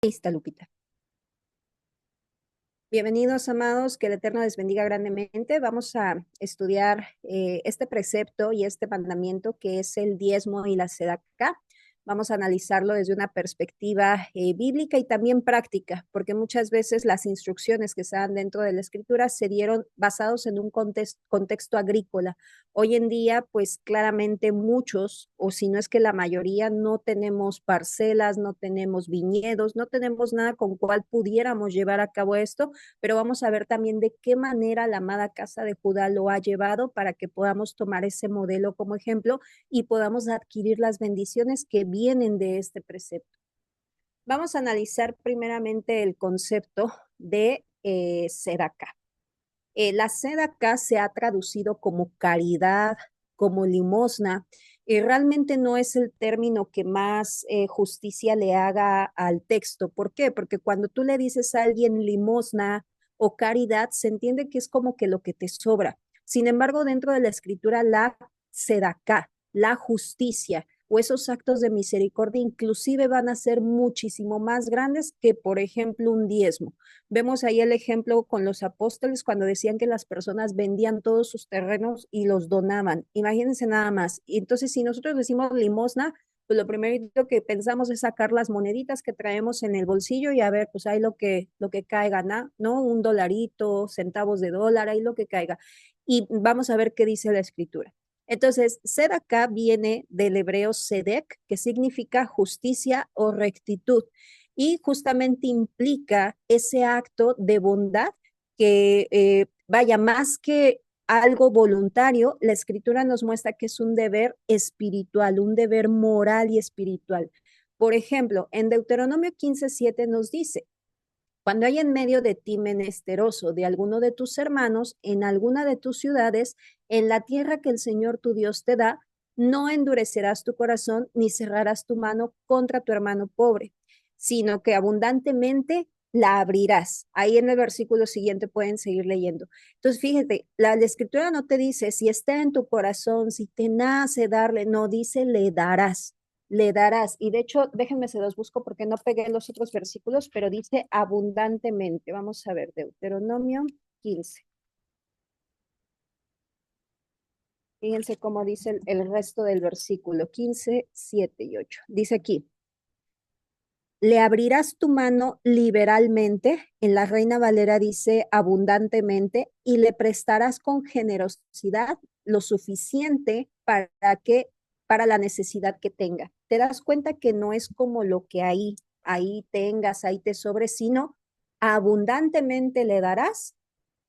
Lista, Lupita. Bienvenidos, amados, que el Eterno les bendiga grandemente. Vamos a estudiar este precepto y este mandamiento que es el diezmo y la sedacá. Vamos a analizarlo desde una perspectiva bíblica y también práctica, porque muchas veces las instrucciones que se dan dentro de la escritura se dieron basados en un contexto agrícola. Hoy en día, pues claramente muchos, o si no es que la mayoría, no tenemos parcelas, no tenemos viñedos, no tenemos nada con cual pudiéramos llevar a cabo esto, pero vamos a ver también de qué manera la amada casa de Judá lo ha llevado para que podamos tomar ese modelo como ejemplo y podamos adquirir las bendiciones que vienen de este precepto. Vamos a analizar primeramente el concepto de sedacá. La sedacá se ha traducido como caridad, como limosna, y realmente no es el término que más justicia le haga al texto. ¿Por qué? Porque cuando tú le dices a alguien limosna o caridad, se entiende que es como que lo que te sobra. Sin embargo, dentro de la escritura, la sedacá, la justicia o esos actos de misericordia inclusive van a ser muchísimo más grandes que, por ejemplo, un diezmo. Vemos ahí el ejemplo con los apóstoles cuando decían que las personas vendían todos sus terrenos y los donaban. Imagínense nada más. Y entonces, si nosotros decimos limosna, pues lo primero que pensamos es sacar las moneditas que traemos en el bolsillo y a ver, pues ahí lo que caiga, ¿no? Un dolarito, centavos de dólar, ahí lo que caiga. Y vamos a ver qué dice la escritura. Entonces, sedacá viene del hebreo sedek, que significa justicia o rectitud y justamente implica ese acto de bondad que, vaya, más que algo voluntario, la escritura nos muestra que es un deber espiritual, un deber moral y espiritual. Por ejemplo, en Deuteronomio 15:7 nos dice, cuando hay en medio de ti menesteroso de alguno de tus hermanos, en alguna de tus ciudades, en la tierra que el Señor tu Dios te da, no endurecerás tu corazón ni cerrarás tu mano contra tu hermano pobre, sino que abundantemente la abrirás. Ahí en el versículo siguiente pueden seguir leyendo. Entonces, fíjate, la escritura no te dice si está en tu corazón, si te nace darle, no, dice le darás, le darás. Y de hecho, déjenme se los busco porque no pegué los otros versículos, pero dice abundantemente. Vamos a ver, Deuteronomio 15. Fíjense cómo dice el resto del versículo 15, 7 y 8. Dice aquí, le abrirás tu mano liberalmente, en la Reina Valera dice abundantemente, y le prestarás con generosidad lo suficiente para la necesidad que tenga. Te das cuenta que no es como lo que ahí tengas, ahí te sobre, sino abundantemente le darás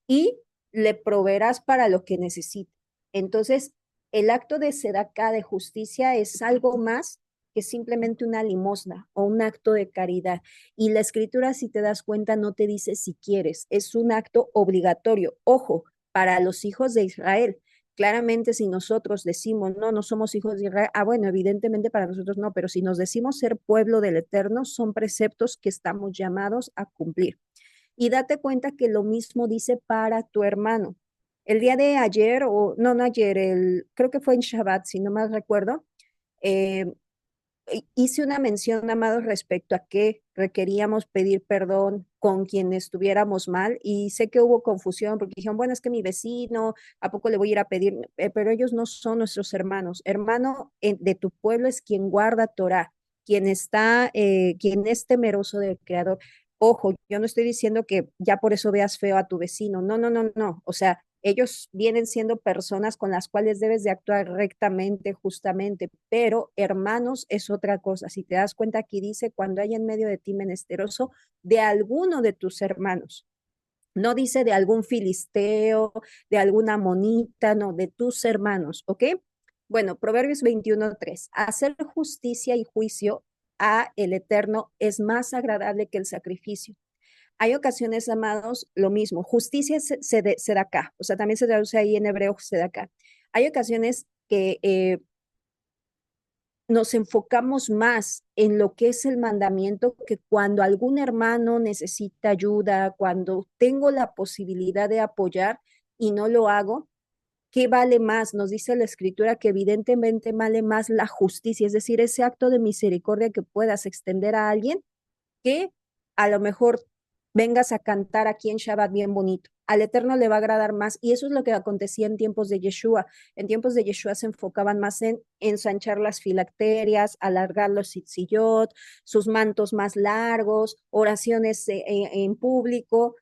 y le proveerás para lo que necesite. Entonces, el acto de sedacá, de justicia, es algo más que simplemente una limosna o un acto de caridad. Y la escritura, si te das cuenta, no te dice si quieres, es un acto obligatorio. Ojo, para los hijos de Israel. Claramente, si nosotros decimos, no, no somos hijos de Israel, bueno, evidentemente para nosotros no, pero si nos decimos ser pueblo del Eterno, son preceptos que estamos llamados a cumplir. Y date cuenta que lo mismo dice para tu hermano. El día de ayer, o no, no ayer, creo que fue en Shabbat, si no mal recuerdo, eh, hice una mención, amados, respecto a que requeríamos pedir perdón con quien estuviéramos mal y sé que hubo confusión porque dijeron, bueno, es que mi vecino, ¿a poco le voy a ir a pedir? Pero ellos no son nuestros hermanos. Hermano de tu pueblo es quien guarda Torah, quien es temeroso del Creador. Ojo, yo no estoy diciendo que ya por eso veas feo a tu vecino. No, no, no, no. O sea, ellos vienen siendo personas con las cuales debes de actuar rectamente, justamente, pero hermanos es otra cosa. Si te das cuenta, aquí dice, cuando hay en medio de ti menesteroso, de alguno de tus hermanos. No dice de algún filisteo, de alguna monita, no, de tus hermanos, ¿ok? Bueno, Proverbios 21:3. Hacer justicia y juicio a el Eterno es más agradable que el sacrificio. Hay ocasiones, amados, lo mismo. Justicia se da acá, o sea, también se traduce ahí en hebreo, se da acá. Hay ocasiones que nos enfocamos más en lo que es el mandamiento que cuando algún hermano necesita ayuda, cuando tengo la posibilidad de apoyar y no lo hago. ¿Qué vale más? Nos dice la escritura que evidentemente vale más la justicia, es decir, ese acto de misericordia que puedas extender a alguien que a lo mejor vengas a cantar aquí en Shabbat bien bonito. Al Eterno le va a agradar más y eso es lo que acontecía en tiempos de Yeshua. En tiempos de Yeshua se enfocaban más en ensanchar las filacterias, alargar los tzitzillot, sus mantos más largos, oraciones en público.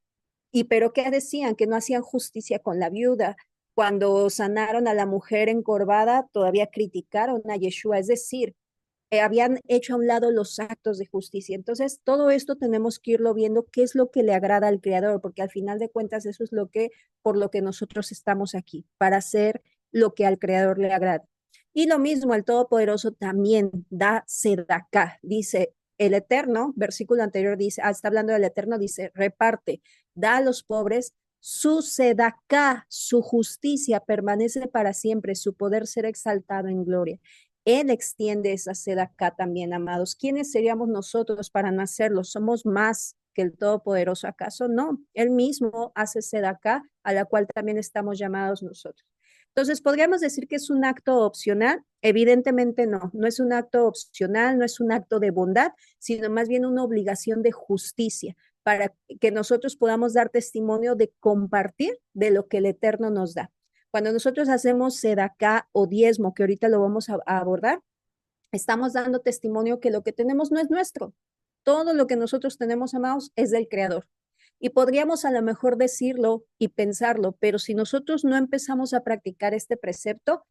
Y pero ¿qué decían? Que no hacían justicia con la viuda. Cuando sanaron a la mujer encorvada, todavía criticaron a Yeshua, es decir, habían hecho a un lado los actos de justicia. Entonces, todo esto tenemos que irlo viendo, qué es lo que le agrada al Creador, porque al final de cuentas eso es lo que, por lo que nosotros estamos aquí, para hacer lo que al Creador le agrada. Y lo mismo, el Todopoderoso también da sedacá, dice el Eterno, versículo anterior dice, está hablando del Eterno, dice, reparte, da a los pobres su sedacá, su justicia permanece para siempre, su poder será exaltado en gloria. Él extiende esa sed acá también, amados. ¿Quiénes seríamos nosotros para no hacerlo? ¿Somos más que el Todopoderoso acaso? No, Él mismo hace sed acá, a la cual también estamos llamados nosotros. Entonces, ¿podríamos decir que es un acto opcional? Evidentemente no, no es un acto opcional, no es un acto de bondad, sino más bien una obligación de justicia para que nosotros podamos dar testimonio de compartir de lo que el Eterno nos da. Cuando nosotros hacemos sedacá o diezmo, que ahorita lo vamos a abordar, estamos dando testimonio que lo que tenemos no es nuestro. Todo lo que nosotros tenemos, amados, es del Creador. Y podríamos a lo mejor decirlo y pensarlo, pero si nosotros no empezamos a practicar este precepto,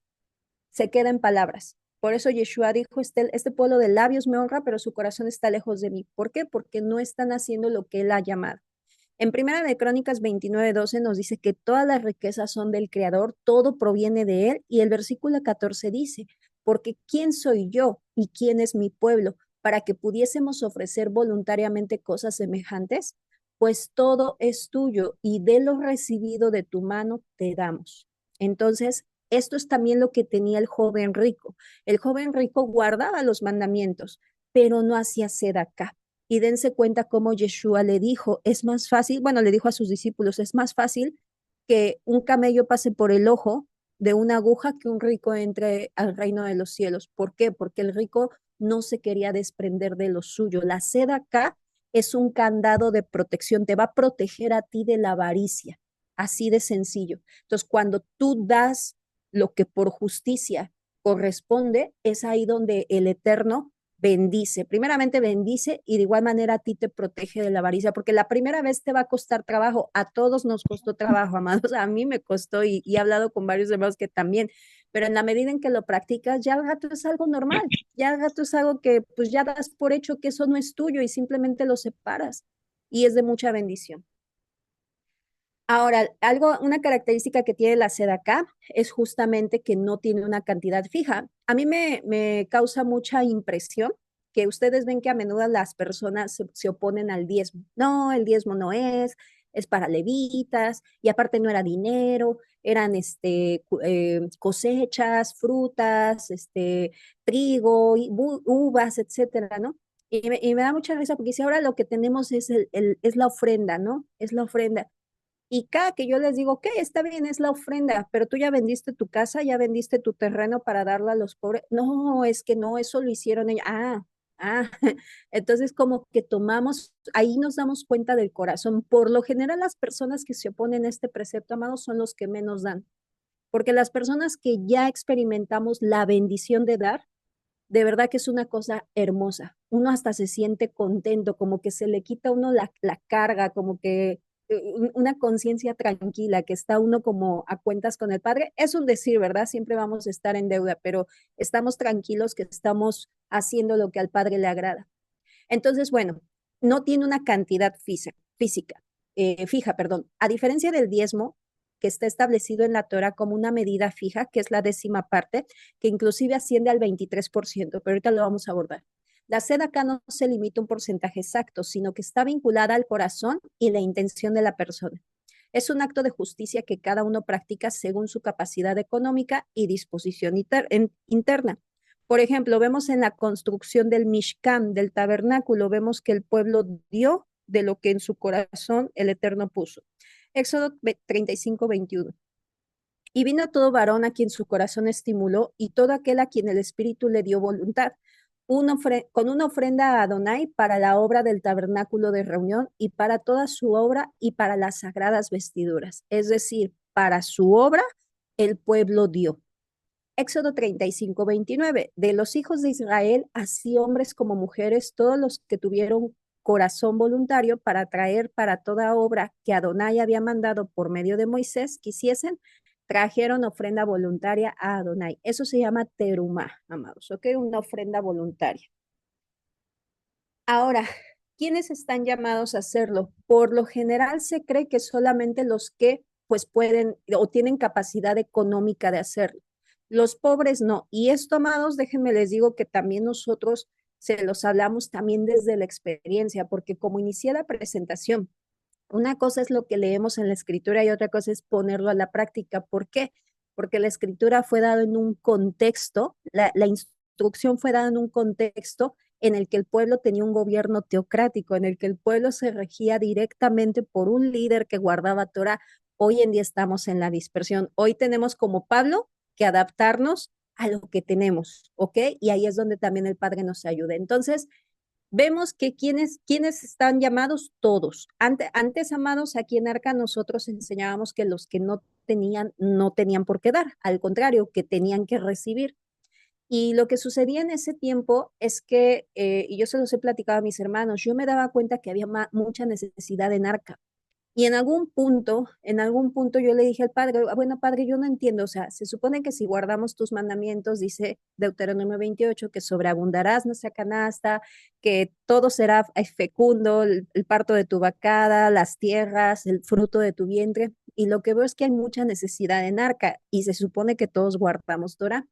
se queda en palabras. Por eso Yeshua dijo, este pueblo de labios me honra, pero su corazón está lejos de mí. ¿Por qué? Porque no están haciendo lo que él ha llamado. En Primera de Crónicas 29:12 nos dice que todas las riquezas son del Creador, todo proviene de Él, y el versículo 14 dice, porque ¿quién soy yo y quién es mi pueblo para que pudiésemos ofrecer voluntariamente cosas semejantes? Pues todo es tuyo y de lo recibido de tu mano te damos. Entonces, esto es también lo que tenía el joven rico. El joven rico guardaba los mandamientos, pero no hacía sedacá. Y dense cuenta cómo Yeshua le dijo, es más fácil, bueno, le dijo a sus discípulos, es más fácil que un camello pase por el ojo de una aguja que un rico entre al reino de los cielos. ¿Por qué? Porque el rico no se quería desprender de lo suyo. La sed acá es un candado de protección, te va a proteger a ti de la avaricia, así de sencillo. Entonces, cuando tú das lo que por justicia corresponde, es ahí donde el Eterno bendice. Primeramente bendice y de igual manera a ti te protege de la avaricia, porque la primera vez te va a costar trabajo, a todos nos costó trabajo, amados, a mí me costó y he hablado con varios hermanos que también, pero en la medida en que lo practicas, ya el gato es algo normal, ya el gato es algo que pues ya das por hecho que eso no es tuyo y simplemente lo separas y es de mucha bendición. Ahora, una característica que tiene la sedacá es justamente que no tiene una cantidad fija. A mí me causa mucha impresión que ustedes ven que a menudo las personas se oponen al diezmo. No, el diezmo no es para levitas, y aparte no era dinero, eran cosechas, frutas, trigo, uvas, etcétera, ¿no? Y me da mucha risa porque si ahora lo que tenemos es la ofrenda, ¿no? Es la ofrenda. Y cada que yo les digo, ok, está bien, es la ofrenda, pero tú ya vendiste tu casa, ya vendiste tu terreno para darla a los pobres. No, es que no, eso lo hicieron ellos. Ah. Entonces como que tomamos, ahí nos damos cuenta del corazón. Por lo general, las personas que se oponen a este precepto, amados, son los que menos dan. Porque las personas que ya experimentamos la bendición de dar, de verdad que es una cosa hermosa. Uno hasta se siente contento, como que se le quita a uno la carga, como que una conciencia tranquila, que está uno como a cuentas con el Padre. Es un decir, ¿verdad? Siempre vamos a estar en deuda, pero estamos tranquilos que estamos haciendo lo que al Padre le agrada. Entonces, bueno, no tiene una cantidad fija, perdón. A diferencia del diezmo, que está establecido en la Torah como una medida fija, que es la décima parte, que inclusive asciende al 23%, pero ahorita lo vamos a abordar. La sed acá no se limita a un porcentaje exacto, sino que está vinculada al corazón y la intención de la persona. Es un acto de justicia que cada uno practica según su capacidad económica y disposición interna. Por ejemplo, vemos en la construcción del Mishkan, del tabernáculo, vemos que el pueblo dio de lo que en su corazón el Eterno puso. Éxodo 35:21. Y vino todo varón a quien su corazón estimuló y todo aquel a quien el Espíritu le dio voluntad. con una ofrenda a Adonai para la obra del tabernáculo de reunión y para toda su obra y para las sagradas vestiduras. Es decir, para su obra el pueblo dio. Éxodo 35, 29. De los hijos de Israel, así hombres como mujeres, todos los que tuvieron corazón voluntario para traer para toda obra que Adonai había mandado por medio de Moisés, quisiesen, trajeron ofrenda voluntaria a Adonai. Eso se llama terumá, amados, ¿ok? Una ofrenda voluntaria. Ahora, ¿quiénes están llamados a hacerlo? Por lo general se cree que solamente los que pues pueden o tienen capacidad económica de hacerlo. Los pobres no. Y esto, amados, déjenme les digo que también nosotros se los hablamos también desde la experiencia, porque como inicié la presentación, una cosa es lo que leemos en la escritura y otra cosa es ponerlo a la práctica. ¿Por qué? Porque la escritura fue dada en un contexto, la instrucción fue dada en un contexto en el que el pueblo tenía un gobierno teocrático, en el que el pueblo se regía directamente por un líder que guardaba Torah. Hoy en día estamos en la dispersión. Hoy tenemos como Pablo que adaptarnos a lo que tenemos, ¿ok? Y ahí es donde también el Padre nos ayuda. Entonces, vemos que quienes están llamados todos. Antes, amados, aquí en Arca nosotros enseñábamos que los que no tenían por qué dar, al contrario, que tenían que recibir. Y lo que sucedía en ese tiempo es que, y yo se los he platicado a mis hermanos, yo me daba cuenta que había mucha necesidad en Arca. Y en algún punto yo le dije al padre, "Ah, bueno, padre, yo no entiendo, o sea, se supone que si guardamos tus mandamientos, dice Deuteronomio 28, que sobreabundarás nuestra canasta, que todo será fecundo, el parto de tu vacada, las tierras, el fruto de tu vientre, y lo que veo es que hay mucha necesidad en Arca, y se supone que todos guardamos Torah.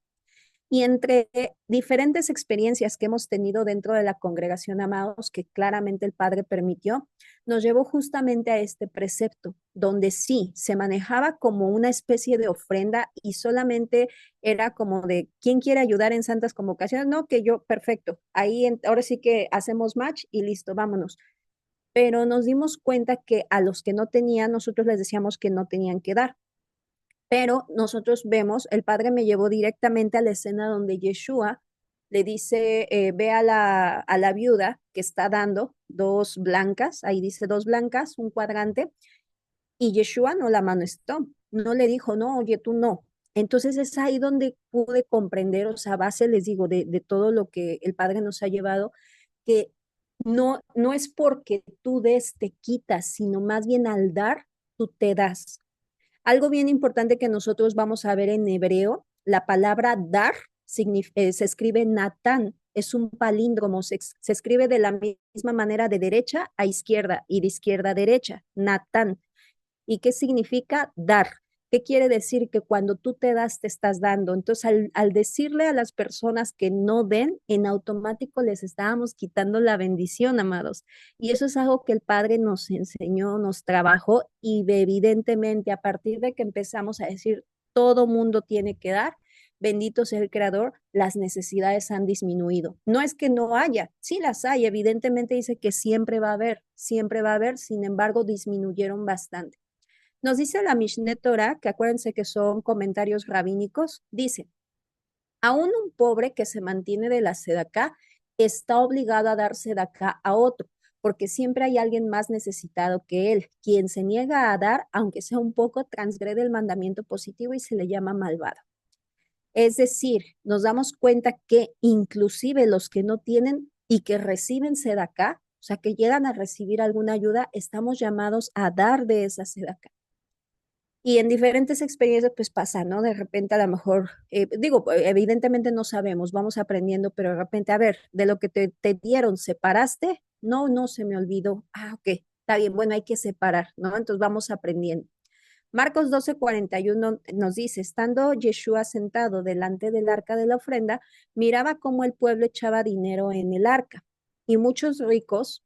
Y entre diferentes experiencias que hemos tenido dentro de la congregación, amados, que claramente el Padre permitió, nos llevó justamente a este precepto, donde sí se manejaba como una especie de ofrenda y solamente era como de quién quiere ayudar en santas convocaciones. No, que yo, perfecto. Ahora sí que hacemos match y listo, vámonos. Pero nos dimos cuenta que a los que no tenían, nosotros les decíamos que no tenían que dar. Pero nosotros vemos, el padre me llevó directamente a la escena donde Yeshua le dice, ve a la viuda que está dando dos blancas, ahí dice dos blancas, un cuadrante, y Yeshua no la amonestó, no le dijo, no, oye, tú no. Entonces es ahí donde pude comprender, o sea, a base, les digo, de todo lo que el Padre nos ha llevado, que no es porque tú des, te quitas, sino más bien al dar, tú te das. Algo bien importante que nosotros vamos a ver en hebreo, la palabra dar se escribe Natán, es un palíndromo, se escribe de la misma manera de derecha a izquierda y de izquierda a derecha, Natán. ¿Y qué significa dar? ¿Qué quiere decir? Que cuando tú te das, te estás dando. Entonces, al decirle a las personas que no den, en automático les estábamos quitando la bendición, amados. Y eso es algo que el Padre nos enseñó, nos trabajó y evidentemente a partir de que empezamos a decir, todo mundo tiene que dar, bendito sea el Creador, las necesidades han disminuido. No es que no haya, sí las hay, evidentemente dice que siempre va a haber, sin embargo, disminuyeron bastante. Nos dice la Mishneh Torah, que acuérdense que son comentarios rabínicos, dice, aún un pobre que se mantiene de la sedacá está obligado a dar sedacá a otro, porque siempre hay alguien más necesitado que él. Quien se niega a dar, aunque sea un poco, transgrede el mandamiento positivo y se le llama malvado. Es decir, nos damos cuenta que inclusive los que no tienen y que reciben sedacá, o sea, que llegan a recibir alguna ayuda, estamos llamados a dar de esa sedacá. Y en diferentes experiencias pues pasa, ¿no? De repente a lo mejor, digo, evidentemente no sabemos, vamos aprendiendo, pero de repente, a ver, de lo que te dieron, ¿separaste? No, no se me olvidó. Ah, ok, está bien, bueno, hay que separar, ¿no? Entonces vamos aprendiendo. Marcos 12:41 nos dice, estando Yeshua sentado delante del arca de la ofrenda, miraba cómo el pueblo echaba dinero en el arca y muchos ricos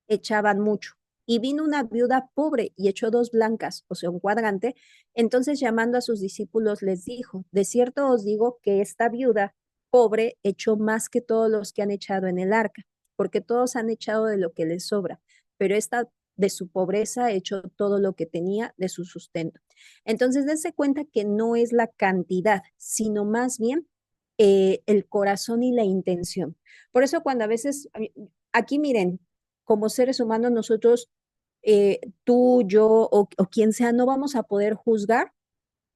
echaban mucho. Y vino una viuda pobre y echó dos blancas, o sea, un cuadrante. Entonces, llamando a sus discípulos, les dijo, de cierto os digo que esta viuda pobre echó más que todos los que han echado en el arca, porque todos han echado de lo que les sobra, pero esta de su pobreza echó todo lo que tenía de su sustento. Entonces, dense cuenta que no es la cantidad, sino más bien el corazón y la intención. Por eso cuando a veces, aquí miren, como seres humanos nosotros, tú, yo o quien sea, no vamos a poder juzgar.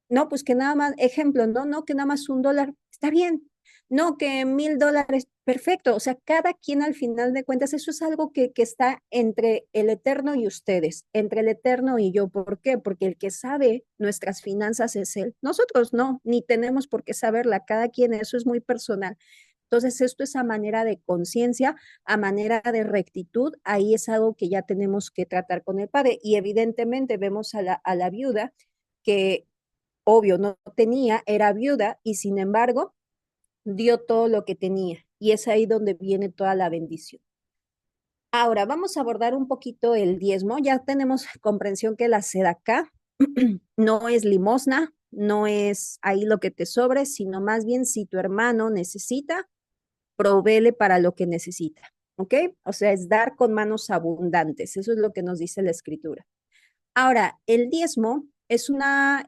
No, pues que nada más, ejemplo, no, que nada más $1, está bien. No, que $1,000, perfecto. O sea, cada quien al final de cuentas, eso es algo que está entre el Eterno y ustedes, entre el Eterno y yo. ¿Por qué? Porque el que sabe nuestras finanzas es Él. Nosotros no, ni tenemos por qué saberla. Cada quien, eso es muy personal. Entonces, esto es a manera de conciencia, a manera de rectitud. Ahí es algo que ya tenemos que tratar con el Padre. Y evidentemente vemos a la viuda que obvio, no tenía, era viuda y sin embargo dio todo lo que tenía. Y es ahí donde viene toda la bendición. Ahora vamos a abordar un poquito el diezmo. Ya tenemos comprensión que la sedacá no es limosna, no es ahí lo que te sobre, sino más bien si tu hermano necesita, provéele para lo que necesita. ¿Ok? O sea, es dar con manos abundantes. Eso es lo que nos dice la escritura. Ahora, el diezmo es una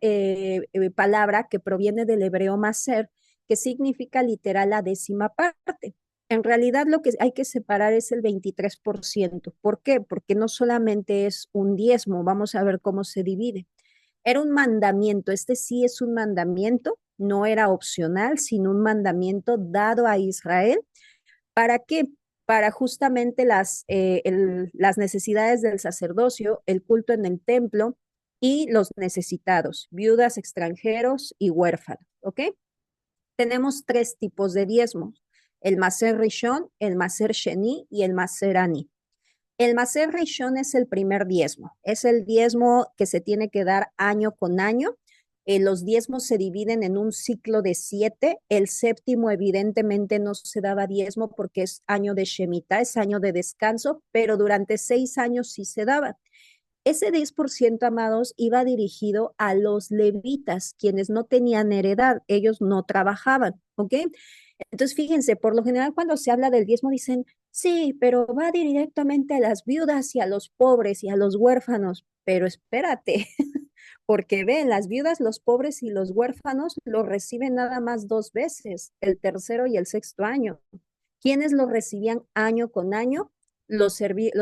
palabra que proviene del hebreo maser, que significa literal la décima parte. En realidad lo que hay que separar es el 23%. ¿Por qué? Porque no solamente es un diezmo, vamos a ver cómo se divide. Era un mandamiento, este sí es un mandamiento, no era opcional, sino un mandamiento dado a Israel. ¿Para qué? Para justamente las necesidades del sacerdocio, el culto en el templo y los necesitados, viudas, extranjeros y huérfanos, ¿ok? Tenemos tres tipos de diezmos, el Maser Rishon, el Maser Sheni y el Maser Ani. El Maser Rishon es el primer diezmo, es el diezmo que se tiene que dar año con año. Los diezmos se dividen en un ciclo de 7. El séptimo, evidentemente, no se daba diezmo porque es año de Shemitah, es año de descanso, pero durante 6 años sí se daba. Ese 10%, amados, iba dirigido a los levitas, quienes no tenían heredad, ellos no trabajaban, ¿ok? Entonces, fíjense, por lo general cuando se habla del diezmo dicen, sí, pero va directamente a las viudas y a los pobres y a los huérfanos, pero espérate, porque ven, las viudas, los pobres y los huérfanos lo reciben nada más 2 veces, el tercero y el sexto año. ¿Quiénes lo recibían año con año? Los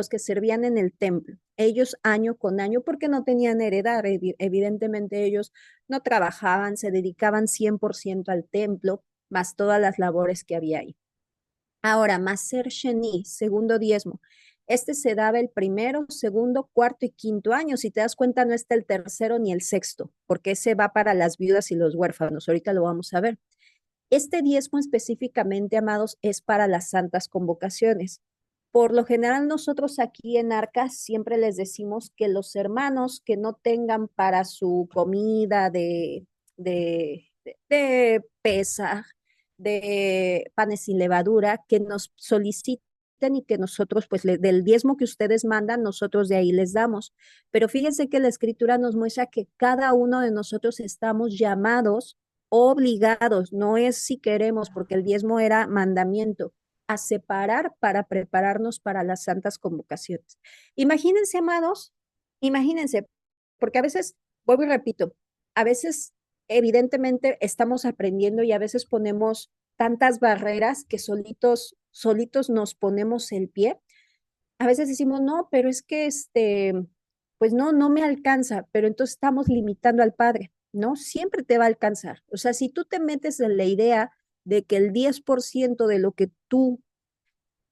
que servían en el templo. Ellos año con año porque no tenían heredad. Evidentemente ellos no trabajaban, se dedicaban 100% al templo, más todas las labores que había ahí. Ahora, Maser Sheni, segundo diezmo. Este se daba el primero, segundo, cuarto y quinto año. Si te das cuenta, no está el tercero ni el sexto, porque ese va para las viudas y los huérfanos. Ahorita lo vamos a ver. Este diezmo específicamente, amados, es para las santas convocaciones. Por lo general, nosotros aquí en Arcas siempre les decimos que los hermanos que no tengan para su comida de pesa, de panes sin levadura, que nos soliciten y que nosotros, pues del diezmo que ustedes mandan, nosotros de ahí les damos. Pero fíjense que la escritura nos muestra que cada uno de nosotros estamos llamados, obligados, no es si queremos, porque el diezmo era mandamiento, a separar para prepararnos para las santas convocaciones. Imagínense, amados, imagínense, porque a veces, vuelvo y repito, a veces evidentemente estamos aprendiendo y a veces ponemos tantas barreras que solitos nos ponemos el pie. A veces decimos, no, pero es que pues no me alcanza, pero entonces estamos limitando al Padre, ¿no? Siempre te va a alcanzar. O sea, si tú te metes en la idea de que el 10% de lo que tú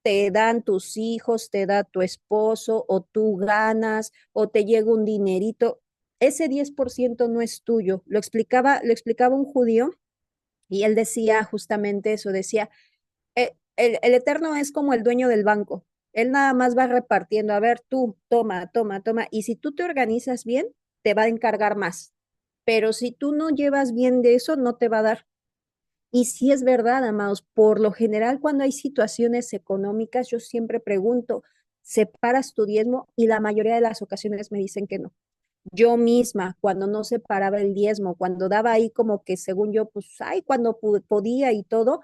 te dan tus hijos, te da tu esposo, o tú ganas, o te llega un dinerito, ese 10% no es tuyo. Lo explicaba un judío y él decía justamente eso, decía, el Eterno es como el dueño del banco. Él nada más va repartiendo, a ver, tú, toma, toma, toma. Y si tú te organizas bien, te va a encargar más. Pero si tú no llevas bien de eso, no te va a dar. Y sí es verdad, amados, por lo general cuando hay situaciones económicas, yo siempre pregunto, ¿separas tu diezmo? Y la mayoría de las ocasiones me dicen que no. Yo misma, cuando no separaba el diezmo, cuando daba ahí como que según yo, pues, ay, cuando podía y todo,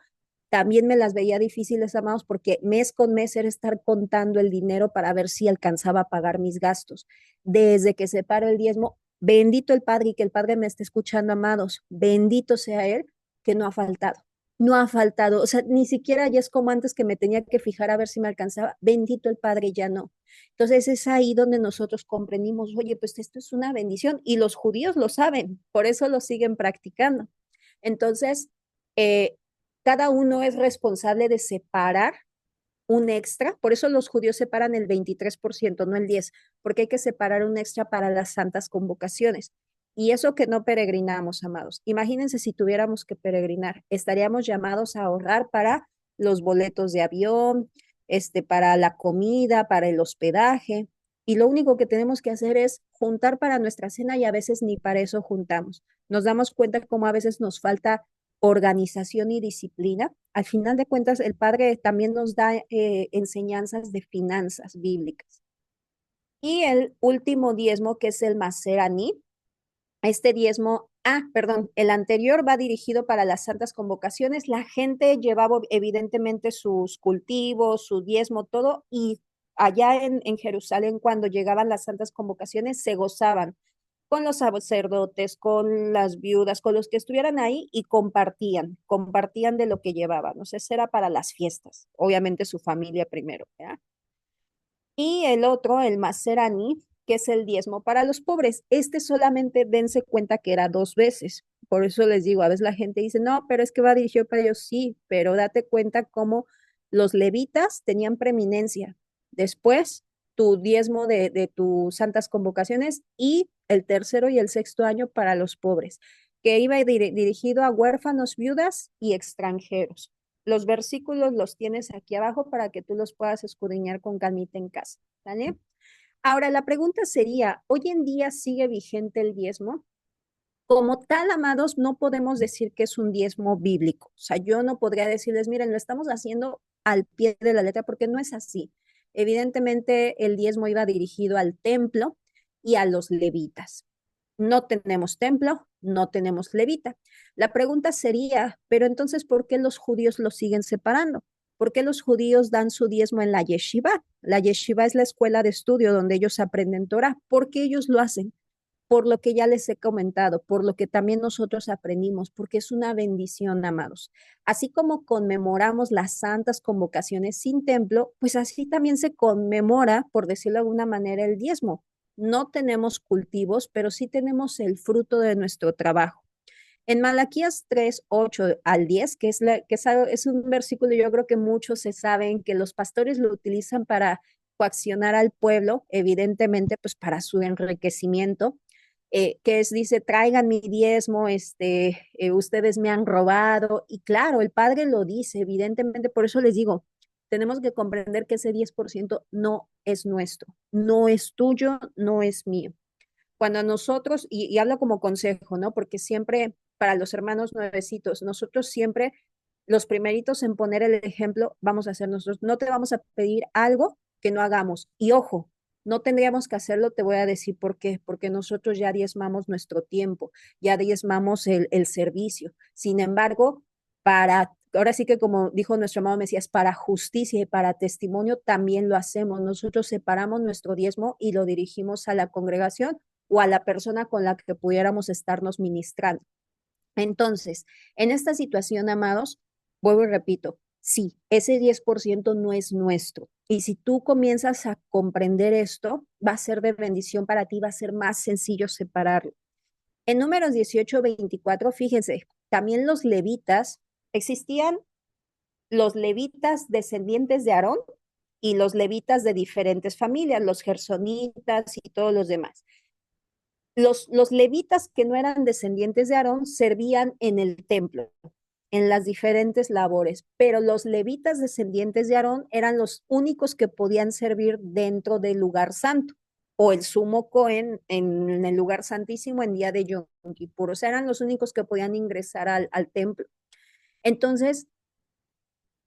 también me las veía difíciles, amados, porque mes con mes era estar contando el dinero para ver si alcanzaba a pagar mis gastos. Desde que separo el diezmo, bendito el Padre y que el Padre me esté escuchando, amados, bendito sea Él, que no ha faltado. No ha faltado, o sea, ni siquiera ya es como antes que me tenía que fijar a ver si me alcanzaba. Bendito el Padre, ya no. Entonces es ahí donde nosotros comprendimos, oye, pues esto es una bendición y los judíos lo saben, por eso lo siguen practicando. Entonces, eh, cada uno es responsable de separar un extra, por eso los judíos separan el 23%, no el 10%, porque hay que separar un extra para las santas convocaciones. Y eso que no peregrinamos, amados. Imagínense si tuviéramos que peregrinar, estaríamos llamados a ahorrar para los boletos de avión, para la comida, para el hospedaje. Y lo único que tenemos que hacer es juntar para nuestra cena y a veces ni para eso juntamos. Nos damos cuenta cómo a veces nos falta organización y disciplina. Al final de cuentas, el Padre también nos da enseñanzas de finanzas bíblicas. Y el último diezmo, que es el Maseraní, este diezmo, perdón, el anterior va dirigido para las santas convocaciones. La gente llevaba evidentemente sus cultivos, su diezmo, todo, y allá en Jerusalén, cuando llegaban las santas convocaciones, se gozaban con los sacerdotes, con las viudas, con los que estuvieran ahí y compartían de lo que llevaban. O sea, eso era para las fiestas, obviamente su familia primero, ¿verdad? Y el otro, el Maserani, que es el diezmo para los pobres. Este solamente dense cuenta que era 2 veces. Por eso les digo, a veces la gente dice, no, pero es que va dirigido para ellos. Sí, pero date cuenta cómo los levitas tenían preeminencia. Después, tu diezmo de tus santas convocaciones y el tercero y el sexto año para los pobres, que iba dirigido a huérfanos, viudas y extranjeros. Los versículos los tienes aquí abajo para que tú los puedas escudriñar con calmita en casa, ¿vale? Ahora, la pregunta sería, ¿hoy en día sigue vigente el diezmo? Como tal, amados, no podemos decir que es un diezmo bíblico. O sea, yo no podría decirles, miren, lo estamos haciendo al pie de la letra porque no es así. Evidentemente, el diezmo iba dirigido al templo y a los levitas. No tenemos templo, no tenemos levita. La pregunta sería, pero entonces, ¿por qué los judíos lo siguen separando? ¿Por qué los judíos dan su diezmo en la yeshiva? La yeshiva es la escuela de estudio donde ellos aprenden Torah. ¿Por qué ellos lo hacen? Por lo que ya les he comentado, por lo que también nosotros aprendimos, porque es una bendición, amados. Así como conmemoramos las santas convocaciones sin templo, pues así también se conmemora, por decirlo de alguna manera, el diezmo. No tenemos cultivos, pero sí tenemos el fruto de nuestro trabajo. En Malaquías 3, 8 al 10, que es un versículo, yo creo que muchos se saben que los pastores lo utilizan para coaccionar al pueblo, evidentemente, pues para su enriquecimiento, dice, traigan mi diezmo, ustedes me han robado, y claro, el Padre lo dice, evidentemente, por eso les digo, tenemos que comprender que ese 10% no es nuestro, no es tuyo, no es mío. Cuando nosotros, y hablo como consejo, ¿no? Porque siempre para los hermanos nuevecitos, nosotros siempre los primeritos en poner el ejemplo vamos a hacer nosotros. No te vamos a pedir algo que no hagamos. Y ojo, no tendríamos que hacerlo, te voy a decir por qué, porque nosotros ya diezmamos nuestro tiempo, ya diezmamos el servicio. Sin embargo, ahora sí que como dijo nuestro amado Mesías, para justicia y para testimonio también lo hacemos. Nosotros separamos nuestro diezmo y lo dirigimos a la congregación o a la persona con la que pudiéramos estarnos ministrando. Entonces, en esta situación, amados, vuelvo y repito, sí, ese 10% no es nuestro. Y si tú comienzas a comprender esto, va a ser de bendición para ti, va a ser más sencillo separarlo. En Números 18-24, fíjense, también los levitas, existían los levitas descendientes de Aarón y los levitas de diferentes familias, los gersonitas y todos los demás. Los levitas que no eran descendientes de Aarón servían en el templo, en las diferentes labores, pero los levitas descendientes de Aarón eran los únicos que podían servir dentro del lugar santo o el sumo Cohen en el lugar santísimo en día de Yom Kippur. O sea, eran los únicos que podían ingresar al templo. Entonces,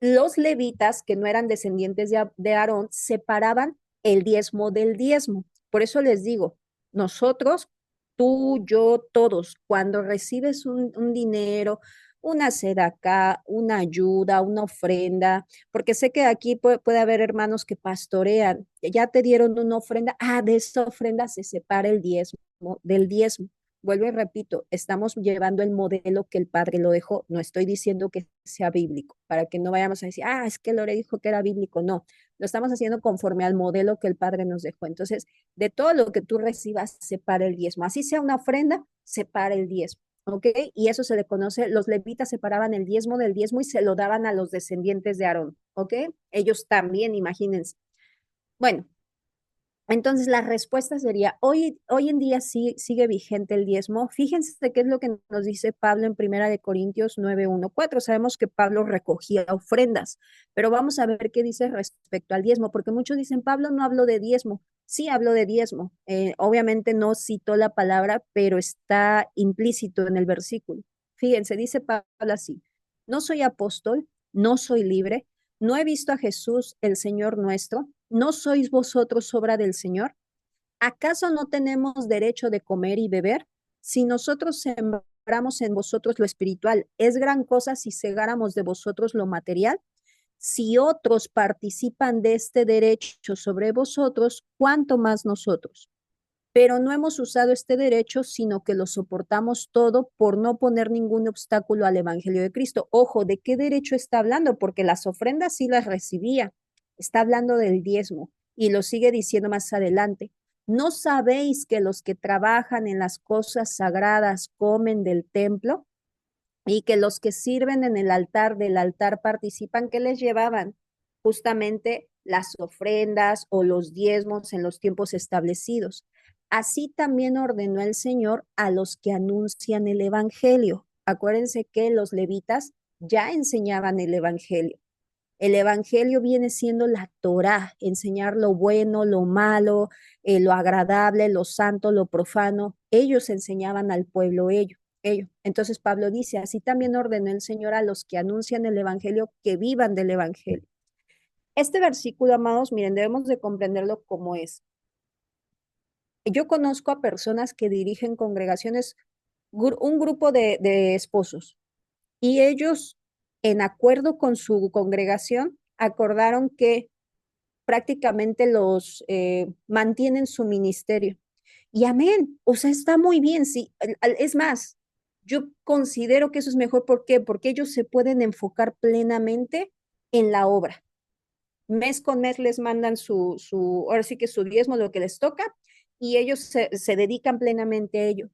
los levitas que no eran descendientes de Aarón separaban el diezmo del diezmo. Por eso les digo, nosotros, tú, yo, todos, cuando recibes un dinero, una sedacá, una ayuda, una ofrenda, porque sé que aquí puede haber hermanos que pastorean, ya te dieron una ofrenda, de esa ofrenda se separa el diezmo del diezmo. vuelvo y repito, estamos llevando el modelo que el Padre lo dejó. No estoy diciendo que sea bíblico, para que no vayamos a decir, es que Lore dijo que era bíblico. No, lo estamos haciendo conforme al modelo que el Padre nos dejó. Entonces, de todo lo que tú recibas, separa el diezmo. Así sea una ofrenda, separa el diezmo. ¿Ok? Y eso se le conoce, los levitas separaban el diezmo del diezmo y se lo daban a los descendientes de Aarón. ¿Ok? Ellos también, imagínense. Bueno, entonces, la respuesta sería, hoy en día sí, sigue vigente el diezmo. Fíjense qué es lo que nos dice Pablo en Primera de Corintios 9:1-4. Sabemos que Pablo recogía ofrendas, pero vamos a ver qué dice respecto al diezmo, porque muchos dicen, Pablo no habló de diezmo. Sí habló de diezmo. Obviamente no citó la palabra, pero está implícito en el versículo. Fíjense, dice Pablo así, no soy apóstol, no soy libre, no he visto a Jesús, el Señor nuestro. ¿No sois vosotros obra del Señor? ¿Acaso no tenemos derecho de comer y beber? Si nosotros sembramos en vosotros lo espiritual, ¿es gran cosa si segáramos de vosotros lo material? Si otros participan de este derecho sobre vosotros, ¿cuánto más nosotros? Pero no hemos usado este derecho, sino que lo soportamos todo por no poner ningún obstáculo al Evangelio de Cristo. Ojo, ¿de qué derecho está hablando? Porque las ofrendas sí las recibía. Está hablando del diezmo y lo sigue diciendo más adelante. ¿No sabéis que los que trabajan en las cosas sagradas comen del templo y que los que sirven en el altar del altar participan? ¿Qué les llevaban? Justamente las ofrendas o los diezmos en los tiempos establecidos. Así también ordenó el Señor a los que anuncian el Evangelio. Acuérdense que los levitas ya enseñaban el Evangelio. El Evangelio viene siendo la Torá, enseñar lo bueno, lo malo, lo agradable, lo santo, lo profano. Ellos enseñaban al pueblo ello. Entonces Pablo dice, así también ordenó el Señor a los que anuncian el Evangelio que vivan del Evangelio. Este versículo, amados, miren, debemos de comprenderlo como es. Yo conozco a personas que dirigen congregaciones, un grupo de esposos, y ellos, en acuerdo con su congregación, acordaron que prácticamente los mantienen su ministerio. Y amén, o sea, está muy bien, sí. Es más, yo considero que eso es mejor. ¿Por qué? Porque ellos se pueden enfocar plenamente en la obra. Mes con mes les mandan ahora sí que su diezmo, lo que les toca, y ellos se dedican plenamente a ello.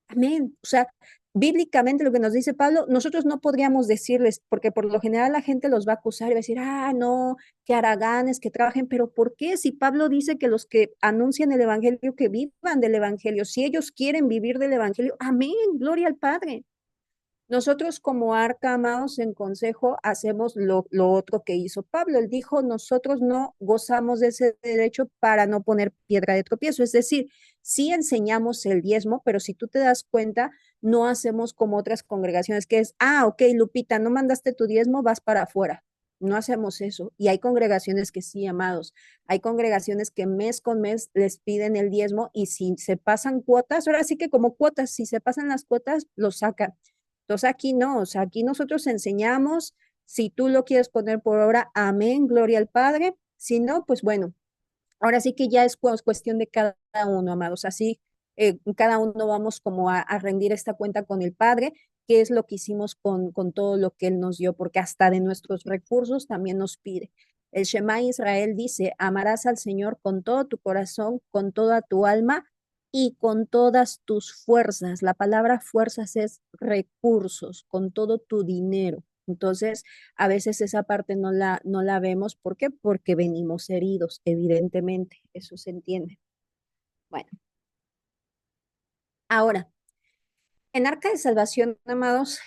Amén. O sea, bíblicamente lo que nos dice Pablo, nosotros no podríamos decirles, porque por lo general la gente los va a acusar y va a decir, no, que haraganes, que trabajen, pero ¿por qué? Si Pablo dice que los que anuncian el Evangelio, que vivan del Evangelio, si ellos quieren vivir del Evangelio, amén, gloria al Padre. Nosotros como arca, amados, en consejo, hacemos lo otro que hizo Pablo. Él dijo, nosotros no gozamos de ese derecho para no poner piedra de tropiezo. Es decir, sí enseñamos el diezmo, pero si tú te das cuenta, no hacemos como otras congregaciones, que es, ok, Lupita, no mandaste tu diezmo, vas para afuera. No hacemos eso. Y hay congregaciones que sí, amados. Hay congregaciones que mes con mes les piden el diezmo y si se pasan cuotas, ahora sí que como cuotas, si se pasan las cuotas, lo sacan. Entonces aquí no, o sea, aquí nosotros enseñamos, si tú lo quieres poner por obra, amén, gloria al Padre. Si no, pues bueno, ahora sí que ya es cuestión de cada uno, amados. Así cada uno vamos como a rendir esta cuenta con el Padre, qué es lo que hicimos con todo lo que Él nos dio, porque hasta de nuestros recursos también nos pide. El Shema Israel dice, amarás al Señor con todo tu corazón, con toda tu alma y con todas tus fuerzas. La palabra fuerzas es recursos, con todo tu dinero. Entonces, a veces esa parte no la vemos. ¿Por qué? Porque venimos heridos, evidentemente. Eso se entiende. Bueno, ahora, en Arca de Salvación, amados,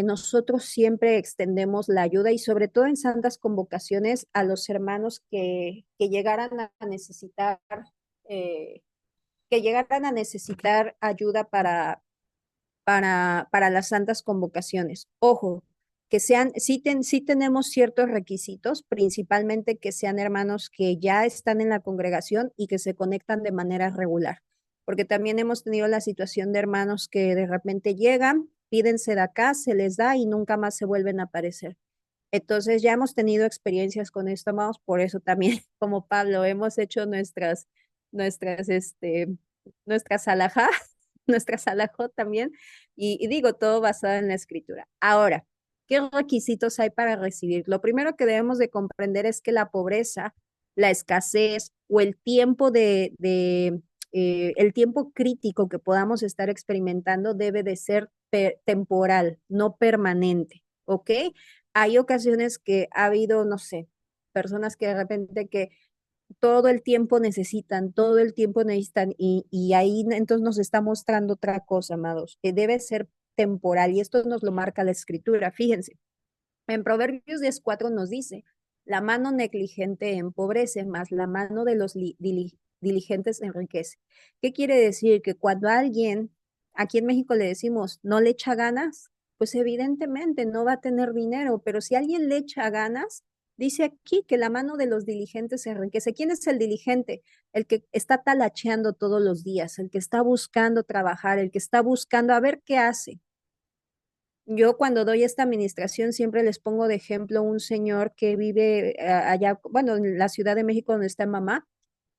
nosotros siempre extendemos la ayuda y sobre todo en santas convocaciones a los hermanos que llegaran a necesitar, eh, ayuda para las santas convocaciones. Ojo, que sean, sí tenemos ciertos requisitos, principalmente que sean hermanos que ya están en la congregación y que se conectan de manera regular, porque también hemos tenido la situación de hermanos que de repente llegan, pídense de acá, se les da y nunca más se vuelven a aparecer. Entonces ya hemos tenido experiencias con esto, amados, por eso también, como Pablo, hemos hecho nuestras alhajas nuestra salajot también, y digo, todo basado en la escritura. Ahora, ¿qué requisitos hay para recibir? Lo primero que debemos de comprender es que la pobreza, la escasez o el tiempo el tiempo crítico que podamos estar experimentando debe de ser temporal, no permanente, ¿ok? Hay ocasiones que ha habido, no sé, personas que de repente que todo el tiempo necesitan, y ahí entonces nos está mostrando otra cosa, amados, que debe ser temporal, y esto nos lo marca la escritura. Fíjense, en Proverbios 10:4 nos dice, la mano negligente empobrece, más la mano de los diligentes enriquece. ¿Qué quiere decir? Que cuando alguien, aquí en México le decimos, no le echa ganas, pues evidentemente no va a tener dinero, pero si alguien le echa ganas, dice aquí que la mano de los diligentes se enriquece. ¿Quién es el diligente? El que está talacheando todos los días, el que está buscando trabajar, el que está buscando a ver qué hace. Yo cuando doy esta administración siempre les pongo de ejemplo un señor que vive allá, bueno, en la Ciudad de México donde está mamá.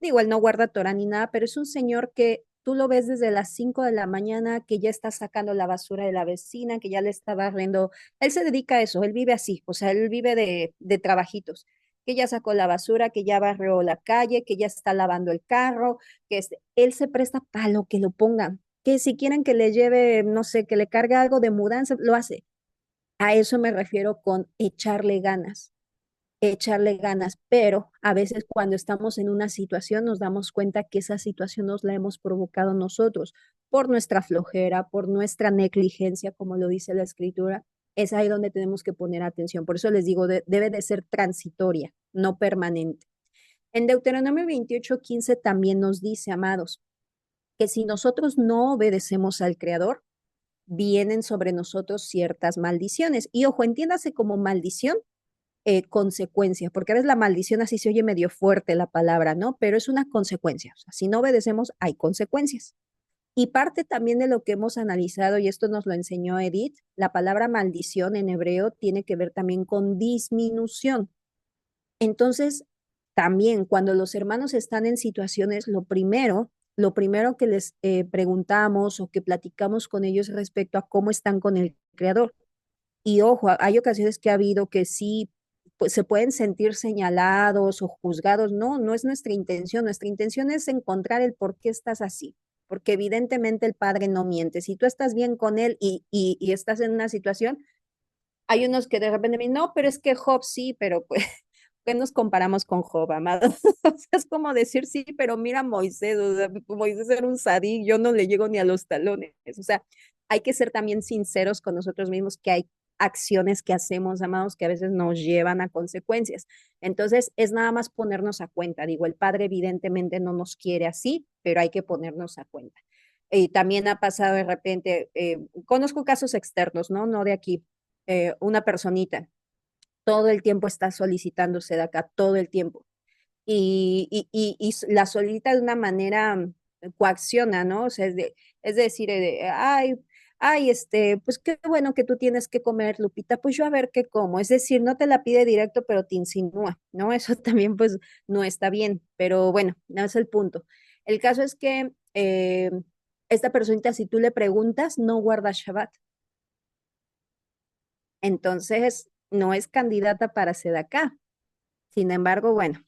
Digo, él no guarda Torah ni nada, pero es un señor que tú lo ves desde las 5 de la mañana, que ya está sacando la basura de la vecina, que ya le está barriendo. Él se dedica a eso, él vive así, o sea, él vive de trabajitos, que ya sacó la basura, que ya barrió la calle, que ya está lavando el carro, él se presta para lo que lo pongan, que si quieren que le lleve, no sé, que le cargue algo de mudanza, lo hace. A eso me refiero con echarle ganas, pero a veces cuando estamos en una situación nos damos cuenta que esa situación nos la hemos provocado nosotros por nuestra flojera, por nuestra negligencia, como lo dice la escritura. Es ahí donde tenemos que poner atención. Por eso les digo, debe de ser transitoria, no permanente. En Deuteronomio 28:15 también nos dice, amados, que si nosotros no obedecemos al Creador, vienen sobre nosotros ciertas maldiciones. Y ojo, entiéndase como maldición, consecuencia, porque a veces la maldición así se oye medio fuerte la palabra, ¿no? Pero es una consecuencia. O sea, si no obedecemos, hay consecuencias. Y parte también de lo que hemos analizado, y esto nos lo enseñó Edith, la palabra maldición en hebreo tiene que ver también con disminución. Entonces, también cuando los hermanos están en situaciones, lo primero que les preguntamos o que platicamos con ellos respecto a cómo están con el creador. Y ojo, hay ocasiones que ha habido que sí, pues se pueden sentir señalados o juzgados. No, no es nuestra intención. Nuestra intención es encontrar el por qué estás así. Porque evidentemente el padre no miente. Si tú estás bien con él y estás en una situación, hay unos que de repente me dicen, no, pero es que Job sí, pero pues, ¿qué nos comparamos con Job, amado? O sea, es como decir, sí, pero mira a Moisés, o sea, Moisés era un sadí, yo no le llego ni a los talones. O sea, hay que ser también sinceros con nosotros mismos que hay acciones que hacemos, amados, que a veces nos llevan a consecuencias. Entonces, es nada más ponernos a cuenta. Digo, el Padre evidentemente no nos quiere así, pero hay que ponernos a cuenta. Y también ha pasado de repente, conozco casos externos, ¿no? No de aquí, una personita, todo el tiempo está solicitándose de acá, todo el tiempo. Y la solicita de una manera coacciona, ¿no? O sea, es decir, ay, pues qué bueno que tú tienes que comer, Lupita, pues yo a ver qué como. Es decir, no te la pide directo, pero te insinúa, ¿no? Eso también, pues, no está bien, pero bueno, no es el punto. El caso es que esta personita, si tú le preguntas, no guarda Shabbat. Entonces, no es candidata para acá. Sin embargo, bueno,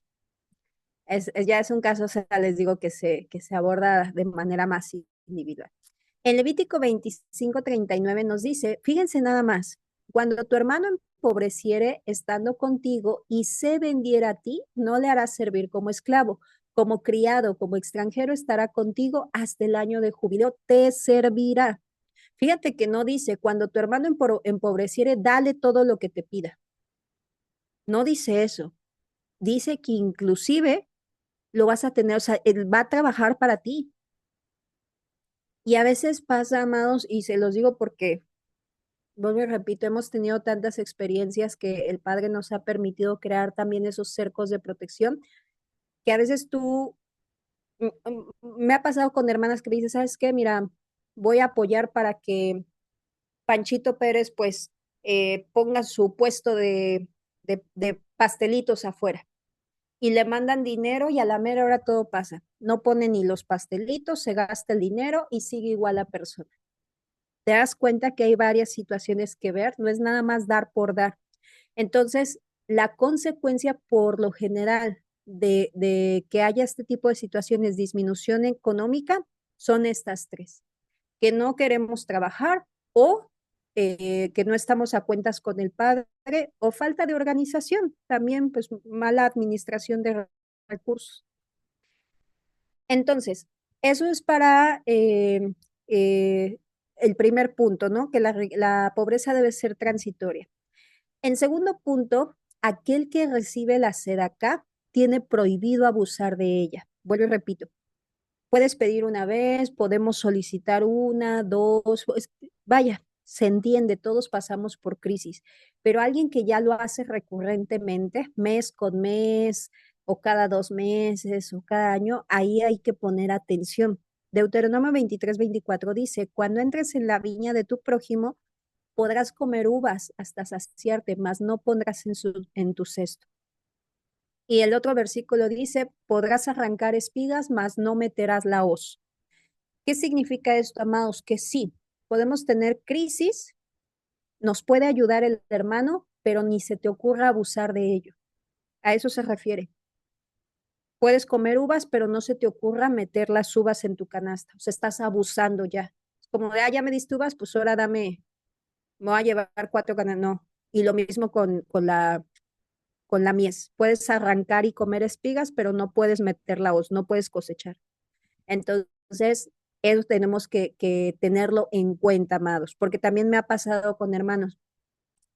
ya es un caso, o sea, les digo que se aborda de manera más individual. En Levítico 25:39 nos dice, fíjense nada más, cuando tu hermano empobreciere estando contigo y se vendiera a ti, no le harás servir como esclavo, como criado, como extranjero estará contigo hasta el año de jubileo, te servirá. Fíjate que no dice, cuando tu hermano empobreciere, dale todo lo que te pida. No dice eso. Dice que inclusive lo vas a tener, o sea, él va a trabajar para ti. Y a veces pasa, amados, y se los digo porque, vuelvo y repito, hemos tenido tantas experiencias que el Padre nos ha permitido crear también esos cercos de protección, que a veces me ha pasado con hermanas que me dicen, ¿sabes qué? Mira, voy a apoyar para que Panchito Pérez, pues, ponga su puesto de pastelitos afuera. y le mandan dinero y a la mera hora todo pasa. No pone ni los pastelitos, se gasta el dinero y sigue igual la persona. Te das cuenta que hay varias situaciones que ver, no es nada más dar por dar. Entonces, la consecuencia por lo general de que haya este tipo de situaciones, disminución económica, son estas tres: que no queremos trabajar o que no estamos a cuentas con el padre o falta de organización, también pues mala administración de recursos. Entonces, eso es para el primer punto, ¿no? Que la pobreza debe ser transitoria. En segundo punto, aquel que recibe la sedacá tiene prohibido abusar de ella. Vuelvo y repito, puedes pedir una vez, podemos solicitar una, dos, vaya, se entiende, todos pasamos por crisis, pero alguien que ya lo hace recurrentemente, mes con mes, o cada 2 meses, o cada año, ahí hay que poner atención. Deuteronomio 23:24 dice: cuando entres en la viña de tu prójimo, podrás comer uvas hasta saciarte, mas no pondrás en tu cesto. Y el otro versículo dice: podrás arrancar espigas, mas no meterás la hoz. ¿Qué significa esto, amados? Que sí, podemos tener crisis, nos puede ayudar el hermano, pero ni se te ocurra abusar de ello. A eso se refiere. Puedes comer uvas, pero no se te ocurra meter las uvas en tu canasta. O sea, estás abusando ya. Como de, ya me diste uvas, pues ahora dame, me voy a llevar 4 canastas. No. Y lo mismo con la mies. Puedes arrancar y comer espigas, pero no puedes meter la hoz, no puedes cosechar. Entonces, eso tenemos que tenerlo en cuenta, amados, porque también me ha pasado con hermanos.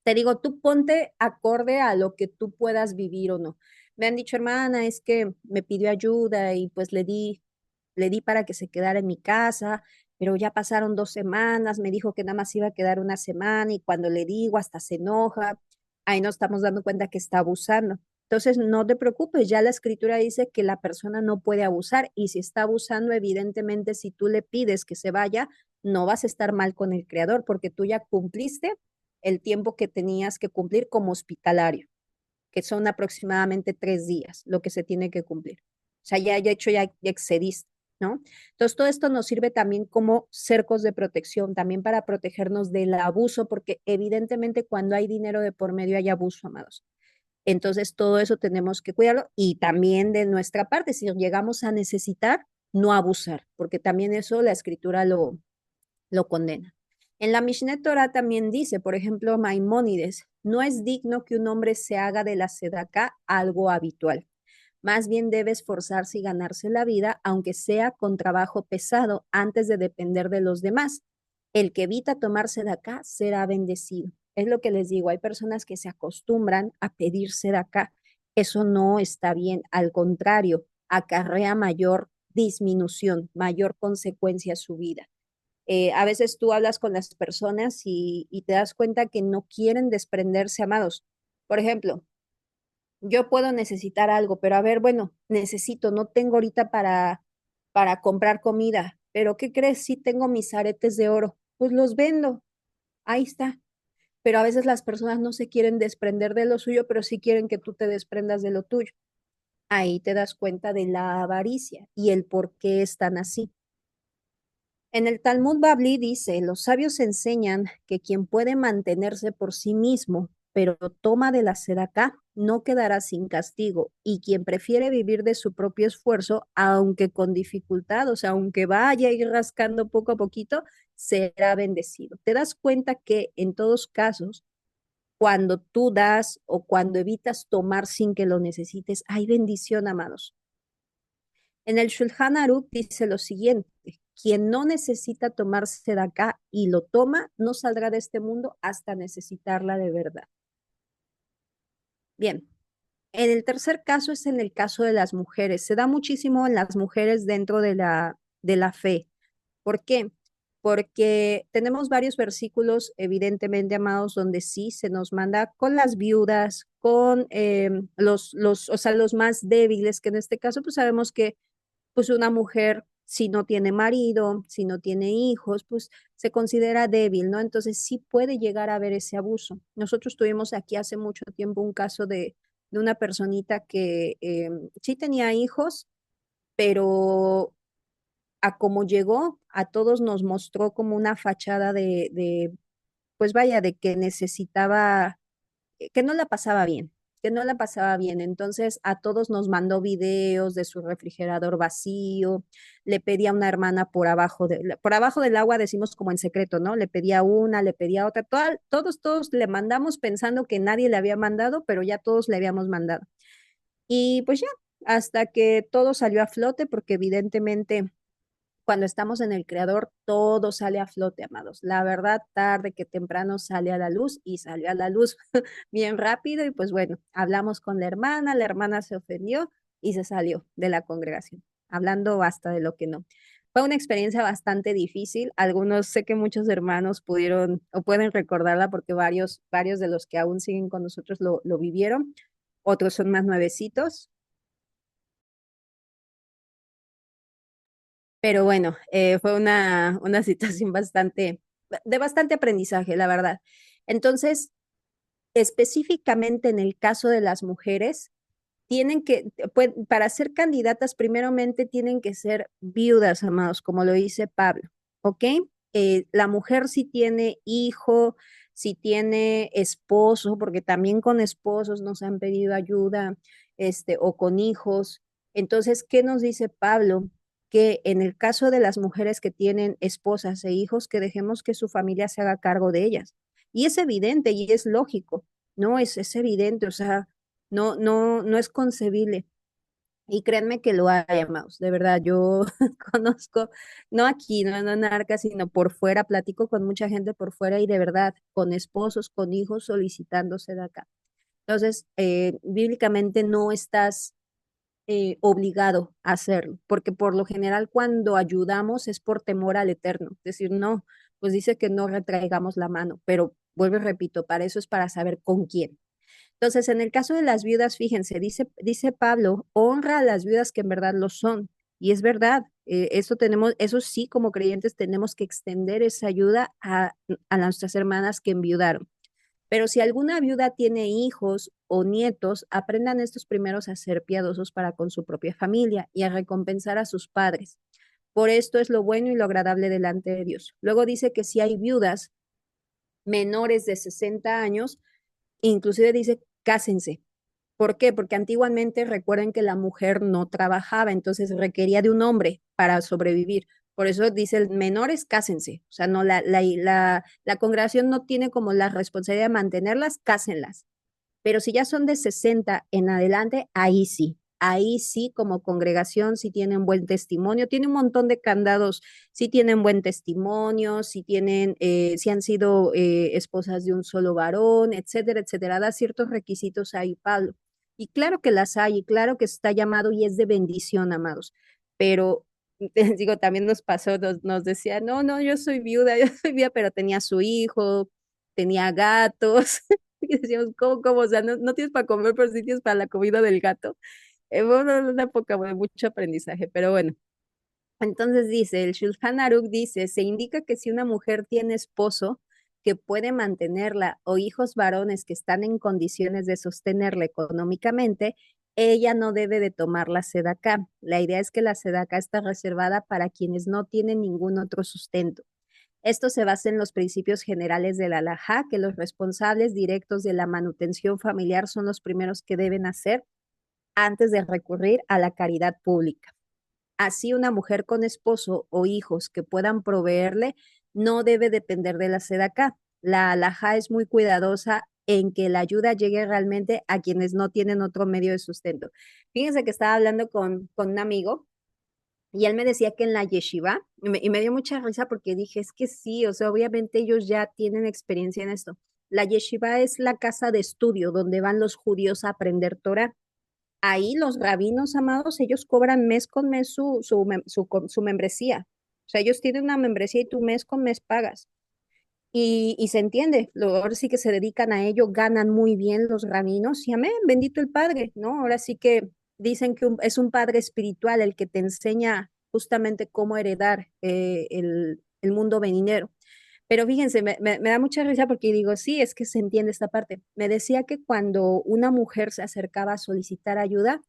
Te digo, tú ponte acorde a lo que tú puedas vivir o no. Me han dicho, hermana, es que me pidió ayuda y pues le di para que se quedara en mi casa, pero ya pasaron 2 semanas, me dijo que nada más iba a quedar una semana y cuando le digo hasta se enoja, ahí nos estamos dando cuenta que está abusando. Entonces, no te preocupes, ya la escritura dice que la persona no puede abusar y si está abusando, evidentemente, si tú le pides que se vaya, no vas a estar mal con el creador porque tú ya cumpliste el tiempo que tenías que cumplir como hospitalario, que son aproximadamente 3 días lo que se tiene que cumplir. O sea, ya hecho, ya excediste, ¿no? Entonces, todo esto nos sirve también como cercos de protección, también para protegernos del abuso, porque evidentemente cuando hay dinero de por medio hay abuso, amados. Entonces, todo eso tenemos que cuidarlo y también de nuestra parte, si llegamos a necesitar, no abusar, porque también eso la escritura lo condena. En la Mishneh Torah también dice, por ejemplo, Maimónides, no es digno que un hombre se haga de la sedacá algo habitual. Más bien debe esforzarse y ganarse la vida, aunque sea con trabajo pesado, antes de depender de los demás. El que evita tomar sedacá será bendecido. Es lo que les digo, hay personas que se acostumbran a pedir sedacá. Eso no está bien, al contrario, acarrea mayor disminución, mayor consecuencia a su vida. A veces tú hablas con las personas y te das cuenta que no quieren desprenderse, amados. Por ejemplo, yo puedo necesitar algo, pero a ver, bueno, necesito, no tengo ahorita para comprar comida, pero ¿qué crees? Sí tengo mis aretes de oro, pues los vendo, ahí está. Pero a veces las personas no se quieren desprender de lo suyo, pero sí quieren que tú te desprendas de lo tuyo. Ahí te das cuenta de la avaricia y el por qué están así. En el Talmud Babli dice, los sabios enseñan que quien puede mantenerse por sí mismo, pero toma de la sedacá, no quedará sin castigo, y quien prefiere vivir de su propio esfuerzo, aunque con dificultad, o sea, aunque vaya a ir rascando poco a poquito, será bendecido. Te das cuenta que en todos casos, cuando tú das o cuando evitas tomar sin que lo necesites, hay bendición, amados. En el Shulchan Aruch dice lo siguiente: quien no necesita tomarse de acá y lo toma, no saldrá de este mundo hasta necesitarla de verdad. Bien, en el tercer caso es en el caso de las mujeres. Se da muchísimo en las mujeres dentro de la fe. ¿Por qué? Porque tenemos varios versículos, evidentemente, amados, donde sí se nos manda con las viudas, con o sea, los más débiles, que en este caso, pues sabemos que pues una mujer, si no tiene marido, si no tiene hijos, pues se considera débil, ¿no? Entonces sí puede llegar a haber ese abuso. Nosotros tuvimos aquí hace mucho tiempo un caso de una personita que sí tenía hijos, pero a cómo llegó, a todos nos mostró como una fachada pues vaya, de que necesitaba, que no la pasaba bien, que no la pasaba bien. Entonces a todos nos mandó videos de su refrigerador vacío, le pedía a una hermana por abajo del agua, decimos como en secreto, ¿no? Le pedía una, le pedía otra, todos le mandamos pensando que nadie le había mandado, pero ya todos le habíamos mandado. Y pues ya, hasta que todo salió a flote, porque evidentemente cuando estamos en el creador, todo sale a flote, amados. La verdad, tarde que temprano sale a la luz y salió a la luz bien rápido y pues bueno, hablamos con la hermana se ofendió y se salió de la congregación, hablando basta de lo que no. Fue una experiencia bastante difícil. Algunos, sé que muchos hermanos pudieron o pueden recordarla porque varios de los que aún siguen con nosotros lo vivieron. Otros son más nuevecitos. Pero bueno, fue una situación de bastante aprendizaje, la verdad. Entonces, específicamente en el caso de las mujeres, para ser candidatas, primeramente tienen que ser viudas, amados, como lo dice Pablo, ¿ok? La mujer si tiene hijo, si tiene esposo, porque también con esposos nos han pedido ayuda, o con hijos. Entonces, ¿qué nos dice Pablo? Que en el caso de las mujeres que tienen esposas e hijos, que dejemos que su familia se haga cargo de ellas. Y es evidente y es lógico, ¿no? Es evidente, o sea, no es concebible. Y créanme que lo hay, amados. De verdad, yo conozco, no aquí, no en Arca, sino por fuera, platico con mucha gente por fuera y de verdad, con esposos, con hijos solicitándose de acá. Entonces, bíblicamente no estás obligado a hacerlo, porque por lo general cuando ayudamos es por temor al eterno. Es decir, no, pues dice que no retraigamos la mano, pero vuelvo y repito, para eso es para saber con quién. Entonces, en el caso de las viudas, fíjense, dice Pablo, honra a las viudas que en verdad lo son. Y es verdad, eso sí, como creyentes tenemos que extender esa ayuda a nuestras hermanas que enviudaron. Pero si alguna viuda tiene hijos o nietos, aprendan estos primeros a ser piadosos para con su propia familia y a recompensar a sus padres. Por esto es lo bueno y lo agradable delante de Dios. Luego dice que si hay viudas menores de 60 años, inclusive dice, cásense. ¿Por qué? Porque antiguamente recuerden que la mujer no trabajaba, entonces requería de un hombre para sobrevivir. Por eso dice, menores, cásense. O sea, no, la congregación no tiene como la responsabilidad de mantenerlas, cásenlas. Pero si ya son de 60 en adelante, ahí sí como congregación, sí tienen buen testimonio, tiene un montón de candados, sí tienen buen testimonio, sí han sido esposas de un solo varón, etcétera, etcétera, da ciertos requisitos ahí, Pablo. Y claro que las hay, y claro que está llamado y es de bendición, amados, pero les digo, también nos pasó, nos decía, no, yo soy viuda, yo soy viuda, pero tenía su hijo, tenía gatos. Y decíamos, ¿cómo? O sea, no tienes para comer, pero sí tienes para la comida del gato. Fue una época de mucho aprendizaje, pero bueno. Entonces dice, el Shulchan Aruch dice, se indica que si una mujer tiene esposo que puede mantenerla o hijos varones que están en condiciones de sostenerla económicamente, ella no debe de tomar la sedacá. La idea es que la sedacá está reservada para quienes no tienen ningún otro sustento. Esto se basa en los principios generales de la halajá, que los responsables directos de la manutención familiar son los primeros que deben hacer antes de recurrir a la caridad pública. Así, una mujer con esposo o hijos que puedan proveerle no debe depender de la sedacá. La halajá es muy cuidadosa en que la ayuda llegue realmente a quienes no tienen otro medio de sustento. Fíjense que estaba hablando con un amigo y él me decía que en la yeshiva, y me dio mucha risa porque dije, es que sí, o sea, obviamente ellos ya tienen experiencia en esto. La yeshiva es la casa de estudio donde van los judíos a aprender Torah. Ahí los rabinos amados, ellos cobran mes con mes su membresía. O sea, ellos tienen una membresía y tú mes con mes pagas. Y se entiende, ahora sí que se dedican a ello, ganan muy bien los rabinos y amén, bendito el Padre, ¿no? Ahora sí que dicen que es un padre espiritual el que te enseña justamente cómo heredar el mundo venidero. Pero fíjense, me da mucha risa porque digo, sí, es que se entiende esta parte. Me decía que cuando una mujer se acercaba a solicitar ayuda,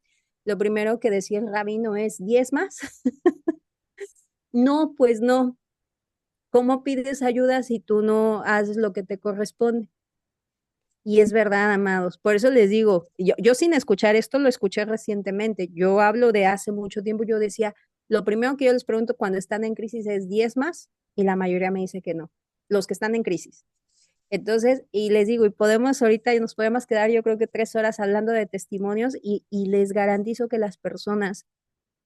lo primero que decía el rabino es, ¿10 más? No, pues no. ¿Cómo pides ayuda si tú no haces lo que te corresponde? Y es verdad, amados. Por eso les digo, yo sin escuchar esto lo escuché recientemente. Yo hablo de hace mucho tiempo. Yo decía, lo primero que yo les pregunto cuando están en crisis es 10 más y la mayoría me dice que no, los que están en crisis. Entonces, y les digo, y podemos ahorita y nos podemos quedar yo creo que 3 horas hablando de testimonios y les garantizo que las personas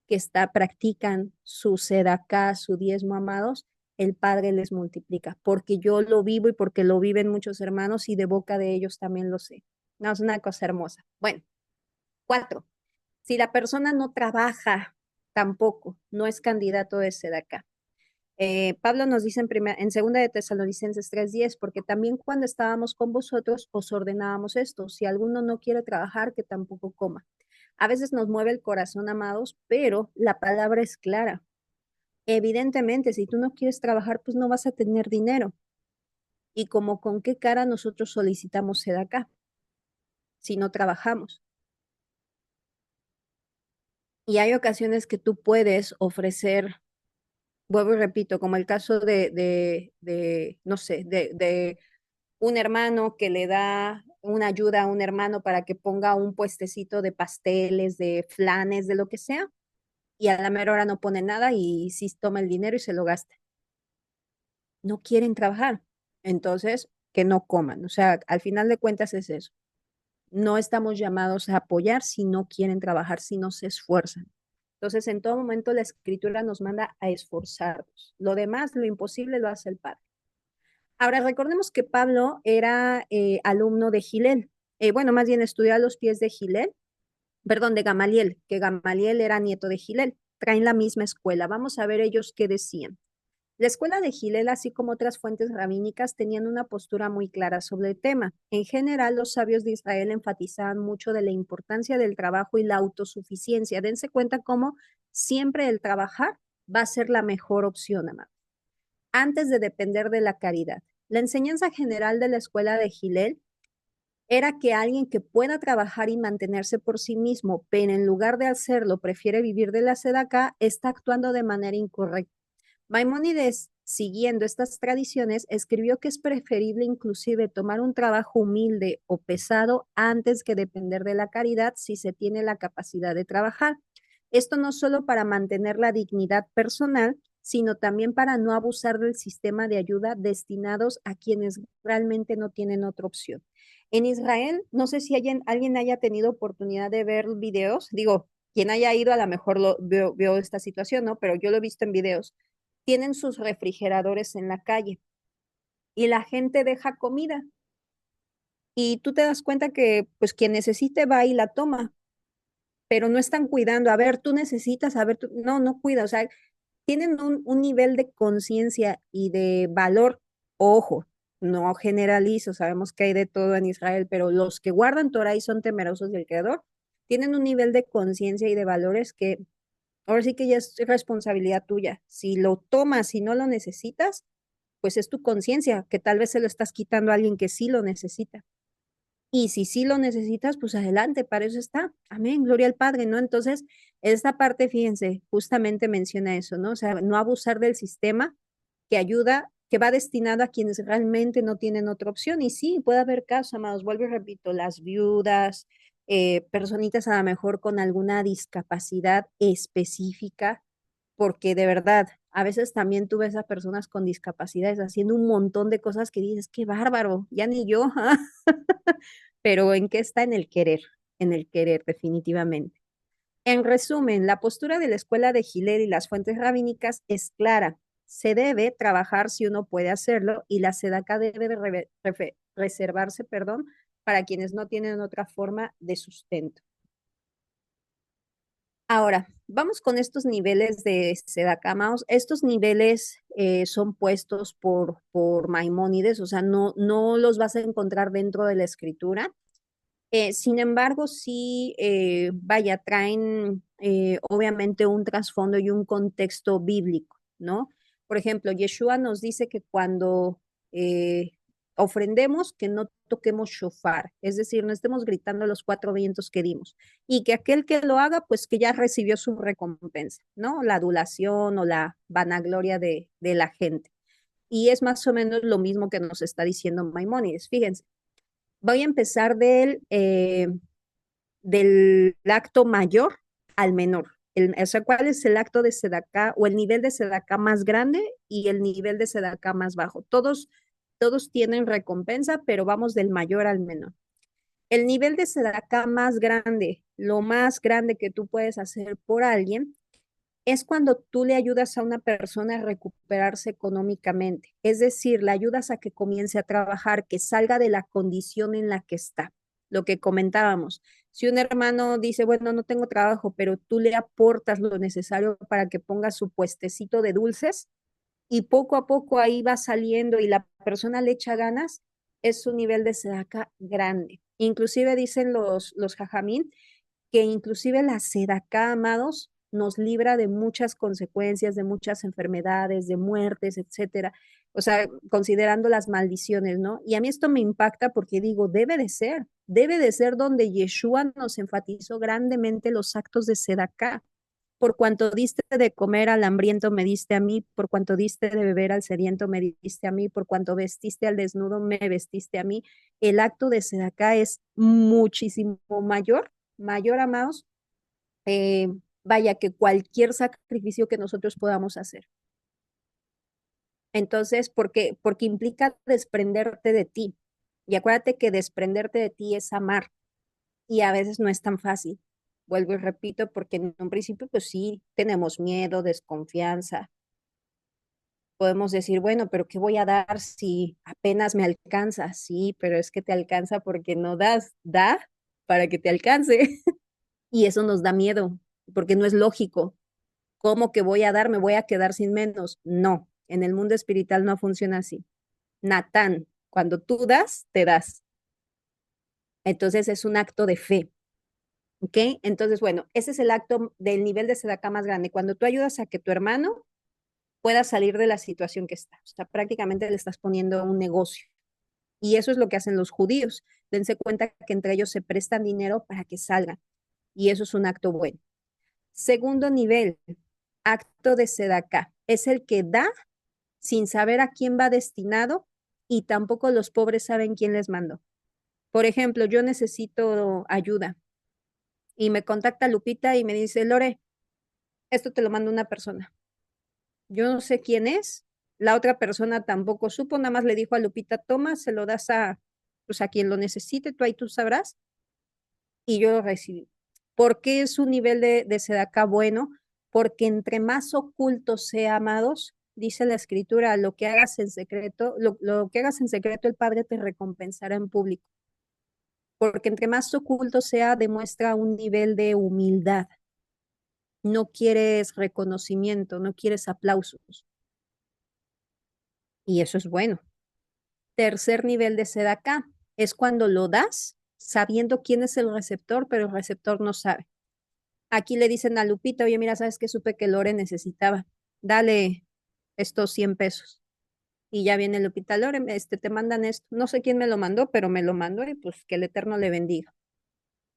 que practican su sedacá, su diezmo, amados, el Padre les multiplica, porque yo lo vivo y porque lo viven muchos hermanos y de boca de ellos también lo sé. No, es una cosa hermosa. Bueno, 4. Si la persona no trabaja, tampoco, no es candidato de sedacá. Pablo nos dice en segunda de Tesalonicenses 3:10, porque también cuando estábamos con vosotros os ordenábamos esto, si alguno no quiere trabajar, que tampoco coma. A veces nos mueve el corazón, amados, pero la palabra es clara. Evidentemente, si tú no quieres trabajar, pues no vas a tener dinero. Y como con qué cara nosotros solicitamos acá si no trabajamos. Y hay ocasiones que tú puedes ofrecer, vuelvo y repito, como el caso no sé, de un hermano que le da una ayuda a un hermano para que ponga un puestecito de pasteles, de flanes, de lo que sea, y a la mera hora no pone nada y sí toma el dinero y se lo gasta. No quieren trabajar, entonces que no coman. O sea, al final de cuentas es eso. No estamos llamados a apoyar si no quieren trabajar, si no se esfuerzan. Entonces, en todo momento la escritura nos manda a esforzarnos. Lo demás, lo imposible, lo hace el Padre. Ahora, recordemos que Pablo era alumno de Gilel. Bueno, más bien estudió a los pies de Gilel, perdón, de Gamaliel, que Gamaliel era nieto de Gilel. Traen la misma escuela. Vamos a ver ellos qué decían. La escuela de Gilel, así como otras fuentes rabínicas, tenían una postura muy clara sobre el tema. En general, los sabios de Israel enfatizaban mucho de la importancia del trabajo y la autosuficiencia. Dense cuenta cómo siempre el trabajar va a ser la mejor opción, amado, antes de depender de la caridad. La enseñanza general de la escuela de Gilel era que alguien que pueda trabajar y mantenerse por sí mismo, pero en lugar de hacerlo prefiere vivir de la sedacá, está actuando de manera incorrecta. Maimónides, siguiendo estas tradiciones, escribió que es preferible inclusive tomar un trabajo humilde o pesado antes que depender de la caridad si se tiene la capacidad de trabajar. Esto no solo para mantener la dignidad personal, sino también para no abusar del sistema de ayuda destinados a quienes realmente no tienen otra opción. En Israel, no sé si alguien haya tenido oportunidad de ver videos, digo, quien haya ido a lo mejor vio esta situación, ¿no? Pero yo lo he visto en videos. Tienen sus refrigeradores en la calle y la gente deja comida y tú te das cuenta que pues quien necesite va y la toma, pero no están cuidando, a ver, tú necesitas, a ver, no, no cuida, o sea, tienen un nivel de conciencia y de valor, ojo, no generalizo, sabemos que hay de todo en Israel, pero los que guardan Torah y son temerosos del Creador, tienen un nivel de conciencia y de valores que ahora sí que ya es responsabilidad tuya. Si lo tomas y no lo necesitas, pues es tu conciencia, que tal vez se lo estás quitando a alguien que sí lo necesita. Y si sí lo necesitas, pues adelante, para eso está. Amén, gloria al Padre, ¿no? Entonces, esta parte, fíjense, justamente menciona eso, ¿no? O sea, no abusar del sistema que ayuda, que va destinado a quienes realmente no tienen otra opción. Y sí, puede haber casos, amados, vuelvo y repito, las viudas, personitas a lo mejor con alguna discapacidad específica, porque de verdad, a veces también tú ves a personas con discapacidades haciendo un montón de cosas que dices, qué bárbaro, ya ni yo, pero ¿en qué está? En el querer, definitivamente. En resumen, la postura de la escuela de Gilel y las fuentes rabínicas es clara. Se debe trabajar si uno puede hacerlo y la sedaca debe de reservarse, perdón, para quienes no tienen otra forma de sustento. Ahora, vamos con estos niveles de Sedacamaos. Estos niveles son puestos por Maimónides, o sea, no los vas a encontrar dentro de la escritura. Sin embargo, sí, vaya, traen obviamente un trasfondo y un contexto bíblico, ¿no? Por ejemplo, Yeshua nos dice que cuando eh, ofrendemos que no toquemos shofar, es decir, no estemos gritando los cuatro vientos que dimos, y que aquel que lo haga, pues que ya recibió su recompensa, ¿no? La adulación o la vanagloria de la gente. Y es más o menos lo mismo que nos está diciendo Maimónides. Fíjense, voy a empezar del acto mayor al menor. O sea, ¿cuál es el acto de sedacá o el nivel de sedacá más grande y el nivel de sedacá más bajo? Todos tienen recompensa, pero vamos del mayor al menor. El nivel de sedacá más grande, lo más grande que tú puedes hacer por alguien, es cuando tú le ayudas a una persona a recuperarse económicamente. Es decir, le ayudas a que comience a trabajar, que salga de la condición en la que está. Lo que comentábamos. Si un hermano dice, bueno, no tengo trabajo, pero tú le aportas lo necesario para que ponga su puestecito de dulces y poco a poco ahí va saliendo y la persona le echa ganas, es un nivel de sedaca grande. Inclusive dicen los jajamín que inclusive la sedacá, amados, nos libra de muchas consecuencias, de muchas enfermedades, de muertes, etcétera. O sea, considerando las maldiciones, ¿no? Y a mí esto me impacta porque digo, debe de ser donde Yeshua nos enfatizó grandemente los actos de sedacá. Por cuanto diste de comer al hambriento, me diste a mí, por cuanto diste de beber al sediento, me diste a mí, por cuanto vestiste al desnudo, me vestiste a mí. El acto de sedacá es muchísimo mayor, amados, eh, vaya, que cualquier sacrificio que nosotros podamos hacer. Entonces, porque implica desprenderte de ti. Y acuérdate que desprenderte de ti es amar. Y a veces no es tan fácil. Vuelvo y repito, porque en un principio, pues sí, tenemos miedo, desconfianza. Podemos decir, bueno, pero ¿qué voy a dar si apenas me alcanza? Sí, pero es que te alcanza porque no das, da para que te alcance. Y eso nos da miedo, porque no es lógico. ¿Cómo que voy a dar? ¿Me voy a quedar sin menos? No, en el mundo espiritual no funciona así. Natán, cuando tú das, te das. Entonces es un acto de fe. ¿Ok? Entonces, bueno, ese es el acto del nivel de sedacá más grande. Cuando tú ayudas a que tu hermano pueda salir de la situación que está. O sea, prácticamente le estás poniendo un negocio. Y eso es lo que hacen los judíos. Dense cuenta que entre ellos se prestan dinero para que salgan. Y eso es un acto bueno. Segundo nivel, acto de sedacá. Es el que da sin saber a quién va destinado y tampoco los pobres saben quién les mandó. Por ejemplo, yo necesito ayuda y me contacta Lupita y me dice, Lore, esto te lo manda una persona. Yo no sé quién es, la otra persona tampoco supo, nada más le dijo a Lupita, toma, se lo das pues a quien lo necesite, tú ahí tú sabrás, y yo lo recibí. ¿Por qué es un nivel de sedacá bueno? Porque entre más ocultos sea, amados, dice la escritura, lo que hagas en secreto, lo que hagas en secreto, el Padre te recompensará en público. Porque entre más oculto sea, demuestra un nivel de humildad. No quieres reconocimiento, no quieres aplausos. Y eso es bueno. Tercer nivel de sedacá es cuando lo das sabiendo quién es el receptor, pero el receptor no sabe. Aquí le dicen a Lupita, oye, mira, sabes que supe que Lore necesitaba. Dale estos 100 pesos. Y ya viene Lupita, Lore, te mandan esto. No sé quién me lo mandó, pero me lo mandó y pues que el Eterno le bendiga.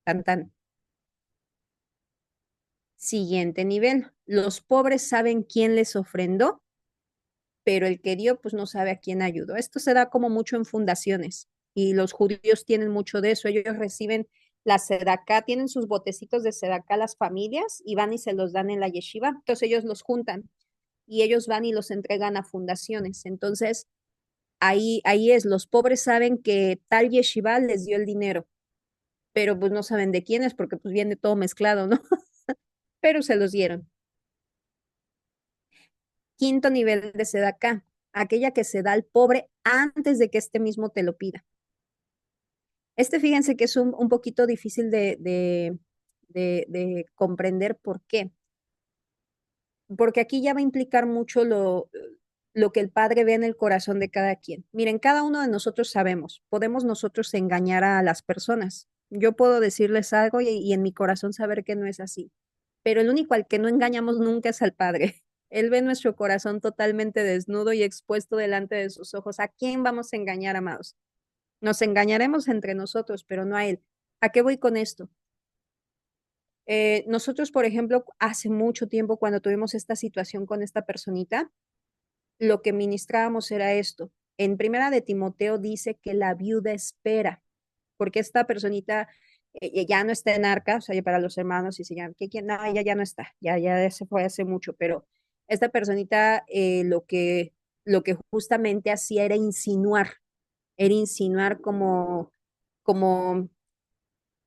Tan, tan. Siguiente nivel. Los pobres saben quién les ofrendó, pero el que dio, pues no sabe a quién ayudó. Esto se da como mucho en fundaciones y los judíos tienen mucho de eso. Ellos reciben la sedacá, tienen sus botecitos de sedacá las familias y van y se los dan en la yeshiva. Entonces ellos los juntan y ellos van y los entregan a fundaciones. Entonces ahí es, los pobres saben que tal yeshiva les dio el dinero, pero pues no saben de quién es porque pues viene todo mezclado, ¿no? Pero se los dieron. Quinto nivel de sedacá, aquella que se da al pobre antes de que este mismo te lo pida. Fíjense que es un poquito difícil de comprender por qué. Porque aquí ya va a implicar mucho lo que el Padre ve en el corazón de cada quien. Miren, cada uno de nosotros sabemos, podemos nosotros engañar a las personas. Yo puedo decirles algo y en mi corazón saber que no es así. Pero el único al que no engañamos nunca es al Padre. Él ve nuestro corazón totalmente desnudo y expuesto delante de sus ojos. ¿A quién vamos a engañar, amados? Nos engañaremos entre nosotros, pero no a Él. ¿A qué voy con esto? Nosotros, por ejemplo, hace mucho tiempo cuando tuvimos esta situación con esta personita, lo que ministrábamos era esto. En Primera de Timoteo dice que la viuda espera, porque esta personita ya no está en arca, o sea, ya para los hermanos y se llaman, ¿qué quién? No, ella ya no está, ya se fue hace mucho, pero esta personita lo que justamente hacía era insinuar como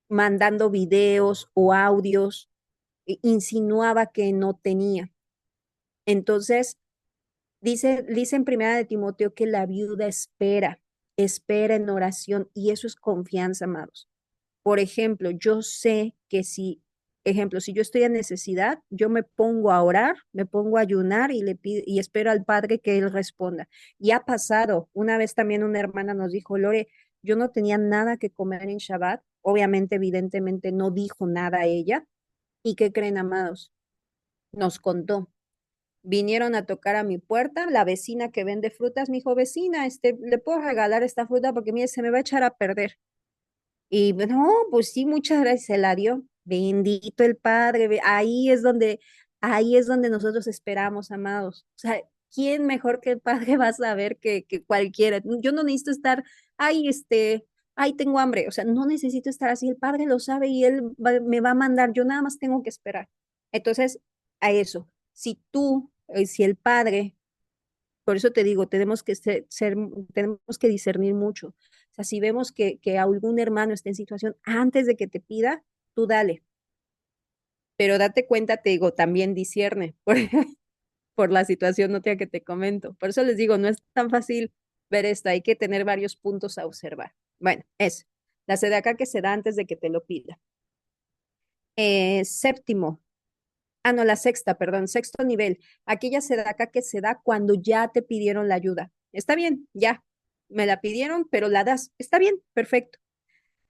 mandando videos o audios, insinuaba que no tenía. Entonces, dice en Primera de Timoteo que la viuda espera en oración y eso es confianza, amados. Por ejemplo, yo sé que si yo estoy en necesidad, yo me pongo a orar, me pongo a ayunar y le pido y espero al Padre que Él responda. Y ha pasado. Una vez también una hermana nos dijo, Lore, yo no tenía nada que comer en Shabbat. Obviamente, evidentemente, no dijo nada a ella. ¿Y qué creen, amados? Nos contó. Vinieron a tocar a mi puerta, la vecina que vende frutas, me dijo, vecina, ¿le puedo regalar esta fruta? Porque mire, se me va a echar a perder. Y no, pues sí, muchas gracias, se la dio. Bendito el Padre, ahí es donde nosotros esperamos, amados. O sea, ¿quién mejor que el Padre va a saber que cualquiera? Yo no necesito estar, ay, ay, tengo hambre. O sea, no necesito estar así. El Padre lo sabe y me va a mandar. Yo nada más tengo que esperar. Entonces, a eso, si el Padre por eso te digo, tenemos que discernir mucho. O sea, si vemos que algún hermano está en situación, antes de que te pida, tú dale. Pero date cuenta, te digo, también discierne por la situación no que te comento. Por eso les digo, no es tan fácil ver esto, hay que tener varios puntos a observar. Bueno, eso. La sedaca que se da antes de que te lo pida. Séptimo, no, la sexta, perdón, sexto nivel, aquella sedaca que se da cuando ya te pidieron la ayuda. Está bien, ya, me la pidieron, pero la das. Está bien, perfecto.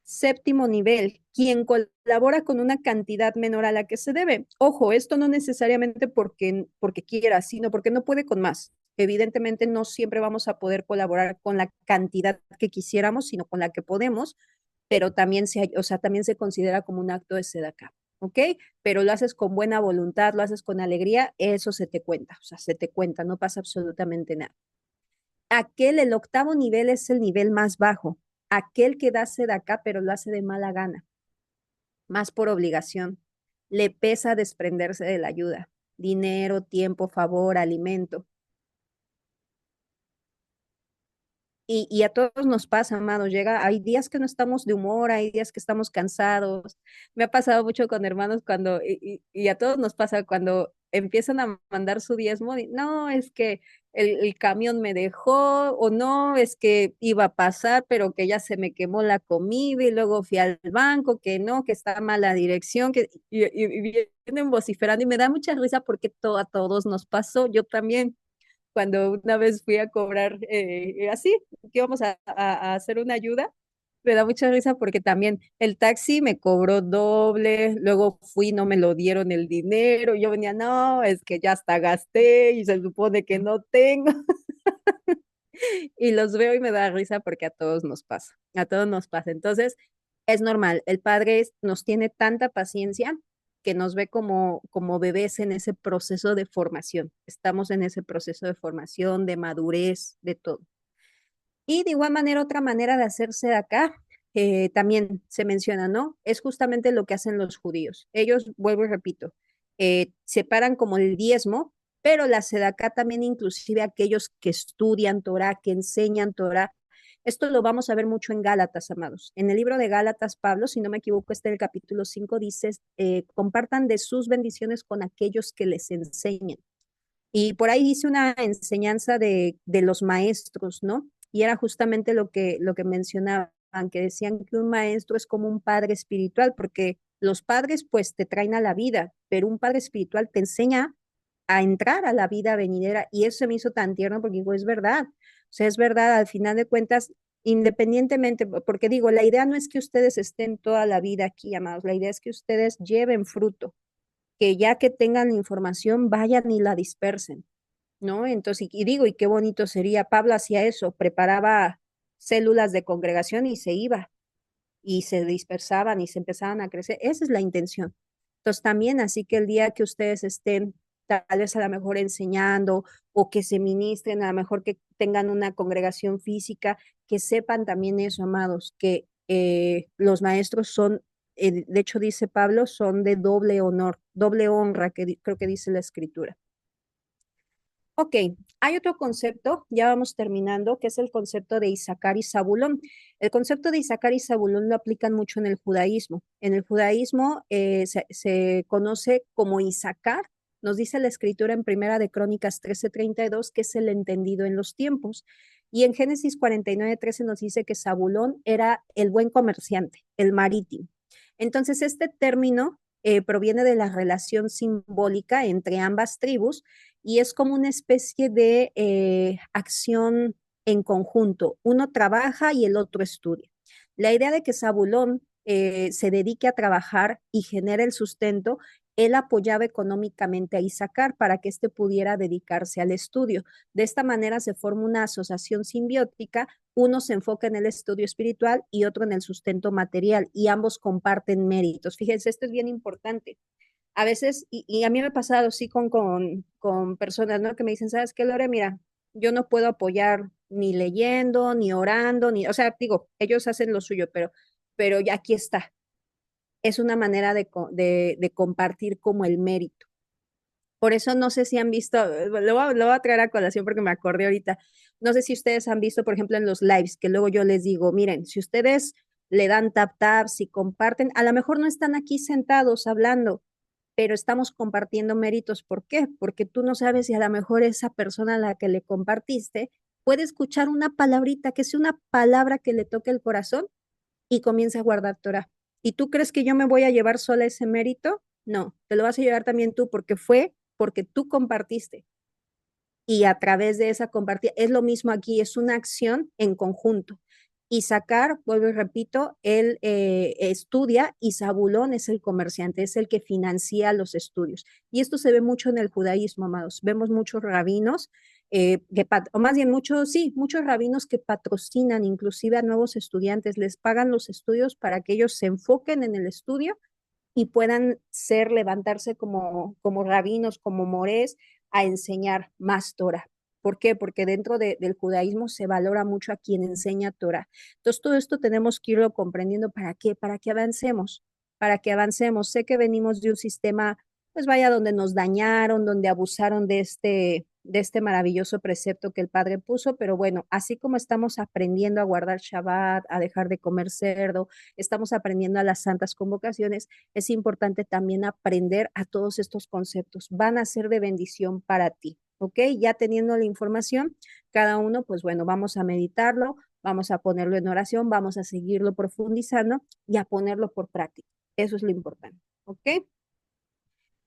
Séptimo nivel, quien colabora con una cantidad menor a la que se debe. Ojo, esto no necesariamente porque quiera, sino porque no puede con más. Evidentemente no siempre vamos a poder colaborar con la cantidad que quisiéramos, sino con la que podemos, pero también se considera como un acto de sedacá, ¿ok? Pero lo haces con buena voluntad, lo haces con alegría, eso se te cuenta, o sea, se te cuenta, no pasa absolutamente nada. El octavo nivel es el nivel más bajo, aquel que da sedacá, pero lo hace de mala gana, más por obligación. Le pesa desprenderse de la ayuda, dinero, tiempo, favor, alimento. Y a todos nos pasa, amado, hay días que no estamos de humor, hay días que estamos cansados. Me ha pasado mucho con hermanos y a todos nos pasa cuando empiezan a mandar su diezmo, no, es que el camión me dejó, o no, es que iba a pasar, pero que ya se me quemó la comida y luego fui al banco, que no, que está mala dirección, y vienen vociferando y me da mucha risa porque a todos nos pasó, yo también cuando una vez fui a cobrar así, que íbamos a hacer una ayuda, me da mucha risa porque también el taxi me cobró doble, luego fui, no me lo dieron el dinero, yo venía, no, es que ya hasta gasté y se supone que no tengo, y los veo y me da risa porque a todos nos pasa, a todos nos pasa. Entonces, es normal, el padre nos tiene tanta paciencia que nos ve como bebés en ese proceso de formación. Estamos en ese proceso de formación, de madurez, de todo. Y de igual manera, otra manera de hacerse de acá, también se menciona, ¿no? Es justamente lo que hacen los judíos. Ellos, vuelvo y repito, separan como el diezmo, pero la sedacá también inclusive aquellos que estudian Torah, que enseñan Torah. Esto lo vamos a ver mucho en Gálatas, amados. En el libro de Gálatas, Pablo, si no me equivoco, está en el capítulo 5, dice, compartan de sus bendiciones con aquellos que les enseñan. Y por ahí dice una enseñanza de los maestros, ¿no? Y era justamente lo que mencionaban, que decían que un maestro es como un padre espiritual, porque los padres pues te traen a la vida, pero un padre espiritual te enseña a entrar a la vida venidera y eso se me hizo tan tierno porque digo, es verdad, o sea, es verdad, al final de cuentas, independientemente, porque digo, la idea no es que ustedes estén toda la vida aquí, amados, la idea es que ustedes lleven fruto, que ya que tengan la información, vayan y la dispersen, ¿no? Entonces, y digo, y qué bonito sería, Pablo hacía eso, preparaba células de congregación y se iba, y se dispersaban y se empezaban a crecer. Esa es la intención. Entonces también, así que el día que ustedes estén tal vez a lo mejor enseñando o que se ministren, a lo mejor que tengan una congregación física, que sepan también eso, amados, que los maestros son, de hecho dice Pablo, son de doble honor, doble honra, que creo que dice la escritura. Ok, hay otro concepto, ya vamos terminando, que es el concepto de Isaacar y Zabulón. El concepto de Isaacar y Zabulón lo aplican mucho en el judaísmo. En el judaísmo se conoce como Isaacar, nos dice la escritura en Primera de Crónicas 13:32, que es el entendido en los tiempos. Y en Génesis 49:13 nos dice que Zabulón era el buen comerciante, el marítimo. Entonces, este término proviene de la relación simbólica entre ambas tribus y es como una especie de acción en conjunto. Uno trabaja y el otro estudia. La idea de que Zabulón se dedique a trabajar y genere el sustento, él apoyaba económicamente a Isaacar para que éste pudiera dedicarse al estudio. De esta manera se forma una asociación simbiótica, uno se enfoca en el estudio espiritual y otro en el sustento material, y ambos comparten méritos. Fíjense, esto es bien importante a veces, y a mí me ha pasado sí con personas, ¿no? Que me dicen, ¿sabes qué, Lore? Mira, yo no puedo apoyar ni leyendo, ni orando, ni, o sea, digo, ellos hacen lo suyo, pero ya aquí está. Es una manera de compartir como el mérito. Por eso no sé si han visto, lo voy a traer a colación porque me acordé ahorita. No sé si ustedes han visto, por ejemplo, en los lives, que luego yo les digo, miren, si ustedes le dan tap tap, si comparten, a lo mejor no están aquí sentados hablando, pero estamos compartiendo méritos. ¿Por qué? Porque tú no sabes si a lo mejor esa persona a la que le compartiste puede escuchar una palabrita, que sea una palabra que le toque el corazón y comience a guardar Torah. ¿Y tú crees que yo me voy a llevar sola ese mérito? No, te lo vas a llevar también tú porque fue porque tú compartiste. Y a través de esa compartida, es lo mismo aquí, es una acción en conjunto. Y sacar, vuelvo y repito, él estudia y Zabulón es el comerciante, es el que financia los estudios. Y esto se ve mucho en el judaísmo, amados. Vemos muchos rabinos, o más bien muchos, sí, muchos rabinos que patrocinan inclusive a nuevos estudiantes, les pagan los estudios para que ellos se enfoquen en el estudio y puedan levantarse como rabinos, como morés, a enseñar más Torah. ¿Por qué? Porque dentro del judaísmo se valora mucho a quien enseña Torah. Entonces, todo esto tenemos que irlo comprendiendo. ¿Para qué? Para que avancemos, para que avancemos. Sé que venimos de un sistema, pues vaya, donde nos dañaron, donde abusaron de este maravilloso precepto que el Padre puso, pero bueno, así como estamos aprendiendo a guardar Shabbat, a dejar de comer cerdo, estamos aprendiendo a las santas convocaciones, es importante también aprender a todos estos conceptos. Van a ser de bendición para ti, ¿ok? Ya teniendo la información, cada uno, pues bueno, vamos a meditarlo, vamos a ponerlo en oración, vamos a seguirlo profundizando y a ponerlo por práctica. Eso es lo importante, ¿ok?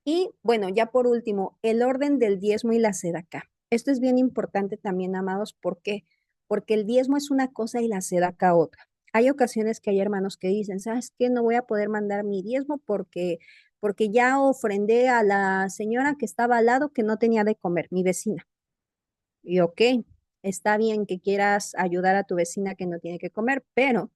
Y bueno, ya por último, el orden del diezmo y la sedaca. Esto es bien importante también, amados, ¿por qué? Porque el diezmo es una cosa y la sedaca otra. Hay ocasiones que hay hermanos que dicen, ¿sabes qué? No voy a poder mandar mi diezmo porque ya ofrendé a la señora que estaba al lado que no tenía de comer, mi vecina. Y ok, está bien que quieras ayudar a tu vecina que no tiene que comer, pero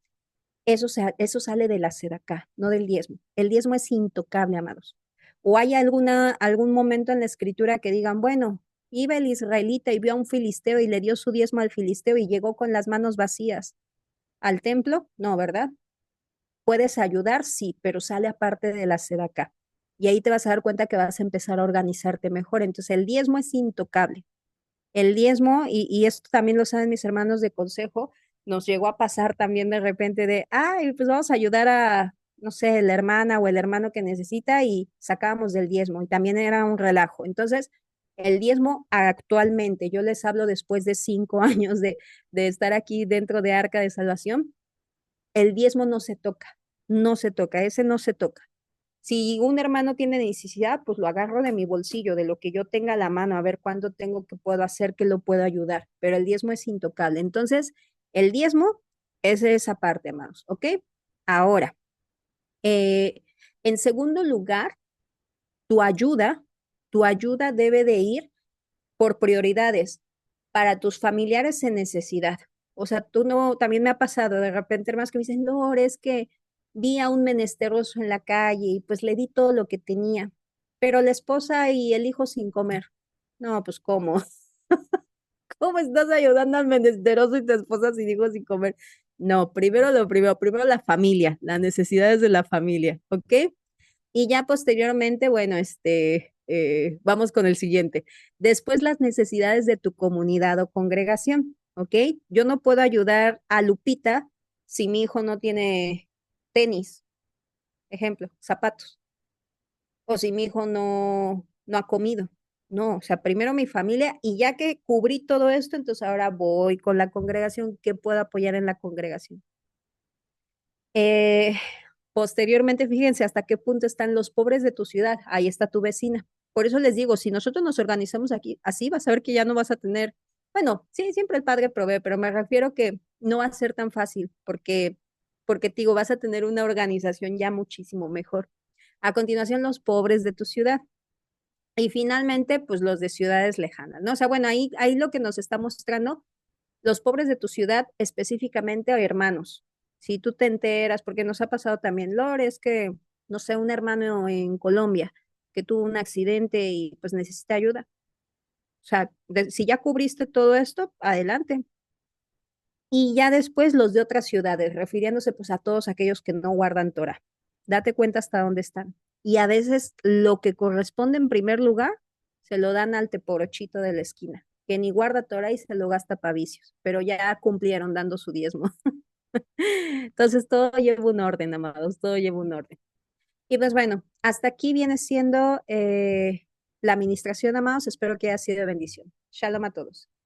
eso sale de la sedaká, no del diezmo. El diezmo es intocable, amados. ¿O hay algún momento en la escritura que digan, bueno, iba el israelita y vio a un filisteo y le dio su diezmo al filisteo y llegó con las manos vacías al templo? No, ¿verdad? Puedes ayudar, sí, pero sale aparte de la sedaká. Y ahí te vas a dar cuenta que vas a empezar a organizarte mejor. Entonces, el diezmo es intocable. El diezmo, y esto también lo saben mis hermanos de consejo, nos llegó a pasar también de repente de, ay, pues vamos a ayudar a, no sé, la hermana o el hermano que necesita y sacábamos del diezmo y también era un relajo. Entonces, el diezmo actualmente, yo les hablo después de 5 años de estar aquí dentro de Arca de Salvación, el diezmo no se toca, no se toca, ese no se toca. Si un hermano tiene necesidad, pues lo agarro de mi bolsillo, de lo que yo tenga a la mano, a ver cuánto tengo que puedo hacer, que lo puedo ayudar. Pero el diezmo es intocable. Entonces, el diezmo es esa parte, amados, ¿ok? Ahora, eh, en segundo lugar, tu ayuda, tu ayuda debe de ir por prioridades para tus familiares en necesidad. O sea, tú no, también me ha pasado de repente, hermanos que me dicen, no, es que vi a un menesteroso en la calle y pues le di todo lo que tenía, pero la esposa y el hijo sin comer. No, pues ¿cómo? ¿Cómo estás ayudando al menesteroso y tu esposa sin hijos sin comer? No, primero lo primero, primero la familia, las necesidades de la familia, ¿ok? Y ya posteriormente, bueno, vamos con el siguiente. Después las necesidades de tu comunidad o congregación, ¿ok? Yo no puedo ayudar a Lupita si mi hijo no tiene tenis, ejemplo, zapatos, o si mi hijo no ha comido. No, o sea, primero mi familia y ya que cubrí todo esto, entonces ahora voy con la congregación, ¿qué puedo apoyar en la congregación? Eh, Posteriormente, fíjense hasta qué punto están los pobres de tu ciudad. Ahí está tu vecina. Por eso les digo, si nosotros nos organizamos aquí así, vas a ver que ya no vas a tener, bueno, sí, siempre el padre provee, pero me refiero que no va a ser tan fácil porque te digo, vas a tener una organización ya muchísimo mejor. A continuación, los pobres de tu ciudad. Y finalmente, pues los de ciudades lejanas, ¿no? O sea, bueno, ahí lo que nos está mostrando los pobres de tu ciudad específicamente o hermanos. Si tú te enteras, porque nos ha pasado también, Lore, es que, no sé, un hermano en Colombia que tuvo un accidente y pues necesita ayuda. O sea, si ya cubriste todo esto, adelante. Y ya después los de otras ciudades, refiriéndose pues a todos aquellos que no guardan Torah. Date cuenta hasta dónde están. Y a veces lo que corresponde en primer lugar se lo dan al teporochito de la esquina, que ni guarda Torah y se lo gasta para vicios, pero ya cumplieron dando su diezmo. Entonces todo lleva un orden, amados, todo lleva un orden. Y pues bueno, hasta aquí viene siendo la administración, amados. Espero que haya sido de bendición. Shalom a todos.